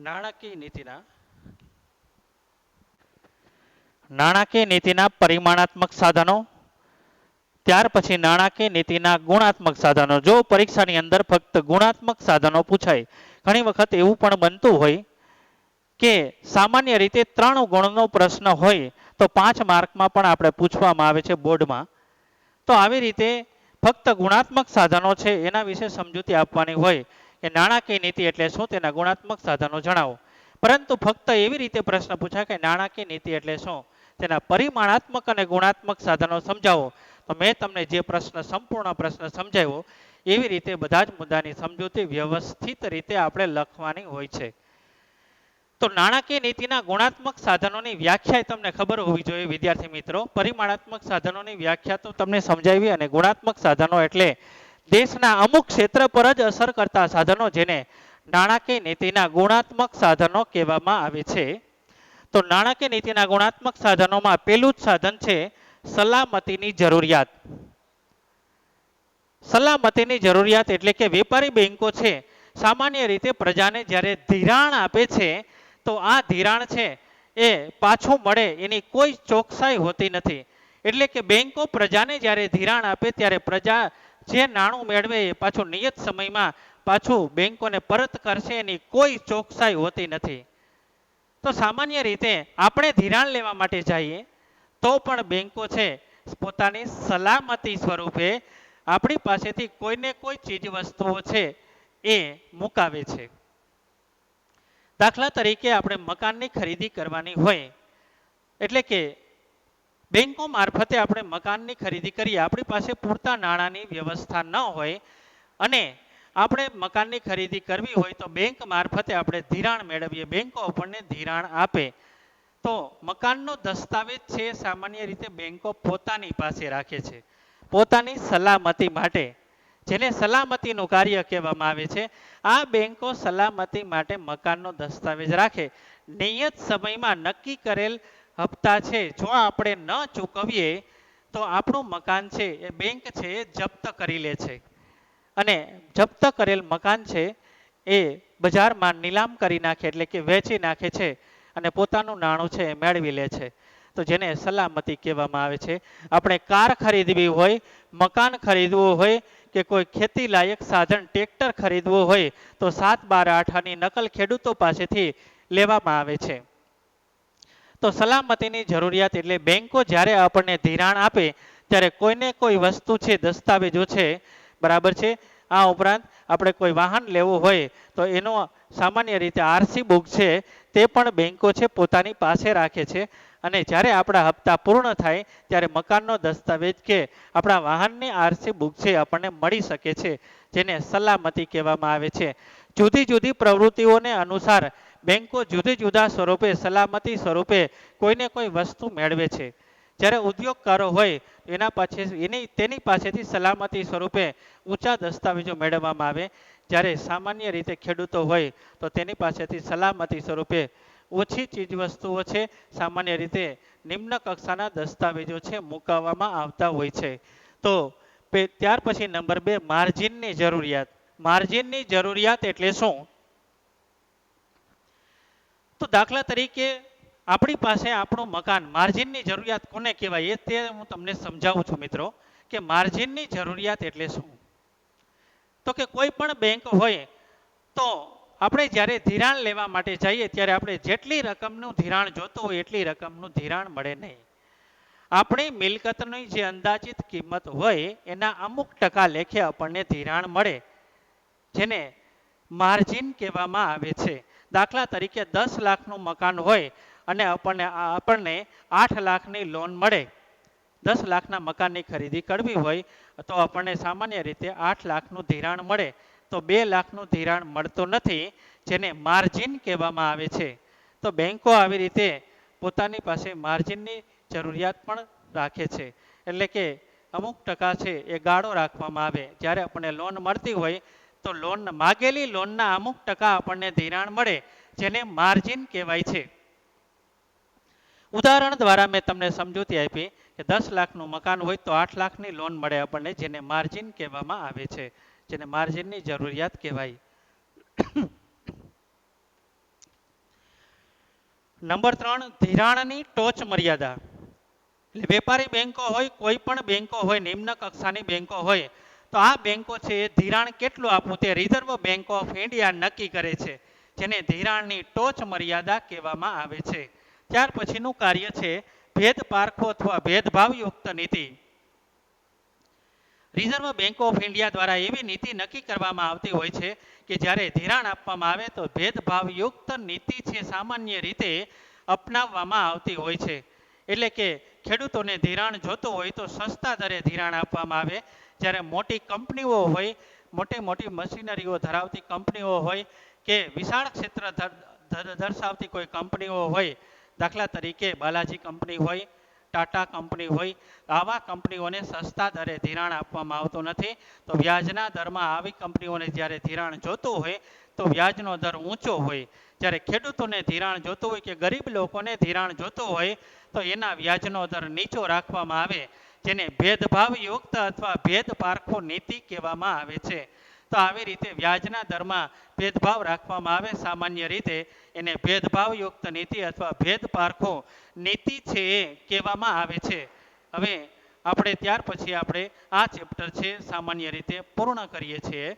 નાણાકીય નીતિના નાણાકીય નીતિના પરિમાણાત્મક સાધનો, ત્યાર પછી નાણાકીય નીતિના ગુણાત્મક સાધનો. જો પરીક્ષાની અંદર ફક્ત ગુણાત્મક સાધનો પૂછાય, ઘણી વખત એવું પણ બનતું હોય કે સામાન્ય રીતે 3 ગુણનો પ્રશ્ન હોય તો 5 માર્કમાં પણ આપણે પૂછવામાં આવે છે બોર્ડમાં. તો આવી રીતે ફક્ત ગુણાત્મક સાધનો છે એના વિશે સમજૂતી આપવાની હોય કે નાણાકીય નીતિ એટલે શું, તેના ગુણાત્મક સાધનો જણાવો. પરંતુ ફક્ત એવી રીતે પ્રશ્ન પૂછાય કે નાણાકીય નીતિ એટલે શું, તેના પરિમાણાત્મક અને ગુણાત્મક સાધનો સમજાવો. તો મેં તમને જે પ્રશ્ન સંપૂર્ણ પ્રશ્ન સમજાવ્યો એવી રીતે બધા જ મુદ્દાની સમજૂતી વ્યવસ્થિત રીતે આપણે લખવાની હોય છે. તો નાણાકીય નીતિના ગુણાત્મક સાધનોની વ્યાખ્યા તમને ખબર હોવી જોઈએ વિદ્યાર્થી મિત્રો. પરિમાણાત્મક સાધનોની વ્યાખ્યા તો તમને સમજાવી, અને ગુણાત્મક સાધનો એટલે દેશના અમુક ક્ષેત્ર પર જ અસર કરતા સાધનો જેને નાણાકીય નીતિના ગુણાત્મક સાધનો કહેવામાં આવે છે. તો નાણાકીય નીતિના ગુણાત્મક સાધનોમાં પહેલું જ સાધન છે સલામતીની જરૂરિયાત. સલામતીની જરૂરિયાત એટલે કે વેપારી બેંકો છે સામાન્ય રીતે પ્રજાને જ્યારે ધિરાણ આપે છે તો આ ધિરાણ છે એ પાછું મળે એની કોઈ ચોકસાઈ હોતી નથી. એટલે કે બેંકો પ્રજાને જ્યારે ધિરાણ આપે ત્યારે પ્રજા જે નાણું મેળવે એ પાછું નિયત સમયમાં પાછું બેંકોને પરત કરશે એની કોઈ ચોકસાઈ હોતી નથી. તો સામાન્ય રીતે આપણે ધિરાણ લેવા માટે જઈએ તો પણ બેંકો છે પોતાની સલામતી સ્વરૂપે આપણી પાસેથી કોઈને કોઈ ચીજ વસ્તુઓ છે એ મુકાવે છે. દાખલા તરીકે આપણે મકાનની ખરીદી કરવાની હોય એટલે કે બેંકો મારફતે આપણે મકાનની ખરીદી કરીએ, આપણી પાસે પૂરતા નાણાંની વ્યવસ્થા ન હોય અને આપણે મકાનની ખરીદી કરવી હોય તો બેંક મારફતે આપણે ધિરાણ મેળવીએ, બેંકો આપણને ધિરાણ આપે. તો મકાનનો દસ્તાવેજ છે સામાન્ય રીતે બેંકો પોતાની પાસે રાખે છે પોતાની સલામતી માટે, જેને સલામતીનું કાર્ય કહેવામાં આવે છે. આ બેંકો સલામતી માટે મકાનનો દસ્તાવેજ રાખે. નિયત સમયમાં નક્કી કરેલ હપ્તા છે જો આપણે ન ચૂકવીએ તો આપણું મકાન છે એ બેંક છે એ જપ્ત કરી લે છે, અને જપ્ત કરેલ મકાન છે એ બજારમાં નીલામ કરી નાખે એટલે કે વેચી નાખે છે અને પોતાનું નાણું છે એ મેળવી લે છે. તો જેને સલામતી કહેવામાં આવે છે. આપણે કાર ખરીદવી હોય, મકાન ખરીદવું હોય કે કોઈ ખેતી લાયક સાધન ટ્રેક્ટર ખરીદવું હોય તો 7, 12, 8 નકલ ખેડૂતો પાસેથી લેવામાં આવે છે. તો સલામતીની જરૂરિયાત એટલે બેંકો જ્યારે આપણને ધિરાણ આપે ત્યારે કોઈને કોઈ વસ્તુ છે, દસ્તાવેજો છે, બરાબર છે. આ ઉપરાંત આપણે કોઈ વાહન લેવું હોય તો એનો સામાન્ય રીતે આરસી બુક છે તે પણ બેંકો છે પોતાની પાસે રાખે છે, અને જ્યારે આપણા હપ્તા પૂર્ણ થાય ત્યારે મકાનનો દસ્તાવેજ કે આપણા વાહનની આરસી બુક છે આપણને મળી શકે છે, જેને સલામતી કહેવામાં આવે છે. જુદી જુદી પ્રવૃત્તિઓને અનુસાર બેંકો જુદા જુદા સ્વરૂપે સલામતી સ્વરૂપે કોઈને કોઈ વસ્તુ મેળવે છે. જ્યારે ઉદ્યોગકારો હોય તેની પાસેથી સલામતી સ્વરૂપે ઊંચા દસ્તાવેજો મેળવવામાં આવે. જ્યારે સામાન્ય રીતે ખેડૂતો હોય તો તેની પાસેથી સલામતી સ્વરૂપે ઓછી ચીજ વસ્તુઓ છે, સામાન્ય રીતે નિમ્ન કક્ષાના દસ્તાવેજો છે મુકાવવામાં આવતા હોય છે. તો ત્યાર પછી નંબર 2 માર્જિનની જરૂરિયાત. માર્જિનની જરૂરિયાત એટલે શું? તો દાખલા તરીકે આપણી પાસે આપણું મકાન, માર્જિનની જરૂરિયાત કોને કહેવાય એ તે હું તમને સમજાવું છું મિત્રો કે માર્જિનની જરૂરિયાત એટલે શું. તો કે કોઈ પણ બેંક હોય તો આપણે જ્યારે ધિરાણ લેવા માટે જઈએ ત્યારે આપણે જેટલી રકમનું ધિરાણ જોતું હોય એટલી રકમનું ધિરાણ મળે નહીં. આપણી મિલકતની જે અંદાજિત કિંમત હોય એના અમુક ટકા લેખે આપણને ધિરાણ મળે, જેને માર્જિન કહેવામાં આવે છે. દાખલા તરીકે 10 લાખનું મકાન હોય અને આપણને 8 લાખની લોન મળે. 10 લાખના મકાનની ખરીદી કરવી હોય તો આપણને સામાન્ય રીતે 8 લાખનું ધિરાણ મળે. તો 2 લાખનું ધિરાણ મળતું નથી, જેને માર્જિન કહેવામાં આવે છે. તો બેંકો આવી રીતે પોતાની પાસે માર્જિનની જરૂરિયાત પણ રાખે છે, એટલે કે અમુક ટકા છે એ ગાળો રાખવામાં આવે. જ્યારે આપણને લોન મળતી હોય તો માગેલી લોનના અમુક ટકા આપણને ધિરાણ મળે, જેને માર્જિન કહેવાય છે. ઉદાહરણ દ્વારા મેં તમને સમજૂતી આપી કે 10 લાખનું મકાન હોય તો 8 લાખની લોન મળે આપણને, જેને માર્જિન કહેવામાં આવે છે, જેને માર્જિનની જરૂરિયાત કહેવાય. નંબર 3, ધિરાણની ટોચ મર્યાદા. એટલે વેપારી બેંકો હોય, કોઈ પણ બેંકો હોય, નિમ્ન કક્ષાની બેંકો હોય, તો આ બેંકો છે એ ધિરાણ કેટલું આપવું તે રિઝર્વ બેંક ઓફ ઇન્ડિયા નક્કી કરે છે, જેને ધિરાણની ટોચ મર્યાદા કહેવામાં આવે છે. ત્યાર પછીનું કાર્ય છે ભેદ પારખો અથવા ભેદભાવયુક્ત નીતિ. રિઝર્વ બેંક ઓફ ઇન્ડિયા દ્વારા એવી નીતિ નક્કી કરવામાં આવતી હોય છે કે જ્યારે ધિરાણ આપવામાં આવે તો ભેદભાવયુક્ત નીતિ છે સામાન્ય રીતે અપનાવવામાં આવતી હોય છે. એટલે કે ખેડૂતોને ધિરાણ જોતું હોય તો સસ્તા દરે ધિરાણ આપવામાં આવે, જ્યારે મોટી કંપનીઓ હોય, મોટી મોટી મશીનરીઓ ધરાવતી કંપનીઓ હોય કે વિશાળ ક્ષેત્ર દર્શાવતી કોઈ કંપનીઓ હોય, દાખલા તરીકે બાલાજી કંપની હોય, ટાટા કંપની હોય, આવા કંપનીઓને સસ્તા દરે ધિરાણ આપવામાં આવતું નથી. તો વ્યાજના દરમાં આવી કંપનીઓને જ્યારે ધિરાણ જોતું હોય તો વ્યાજનો દર ઊંચો હોય, જ્યારે ખેડૂતોને ધિરાણ જોતું હોય કે ગરીબ લોકોને ધિરાણ જોતું હોય તો એના વ્યાજનો દર નીચો રાખવામાં આવે, જેને ભેદભાવયુક્ત અથવા ભેદ પારખો નીતિ કહેવામાં આવે છે. તો આવી રીતે વ્યાજના દરમાં ભેદભાવ રાખવામાં આવે સામાન્ય રીતે, એને ભેદભાવયુક્ત નીતિ અથવા ભેદ પારખો નીતિ છે એ કહેવામાં આવે છે. હવે આપણે ત્યાર પછી આપણે આ ચેપ્ટર છે સામાન્ય રીતે પૂર્ણ કરીએ છીએ.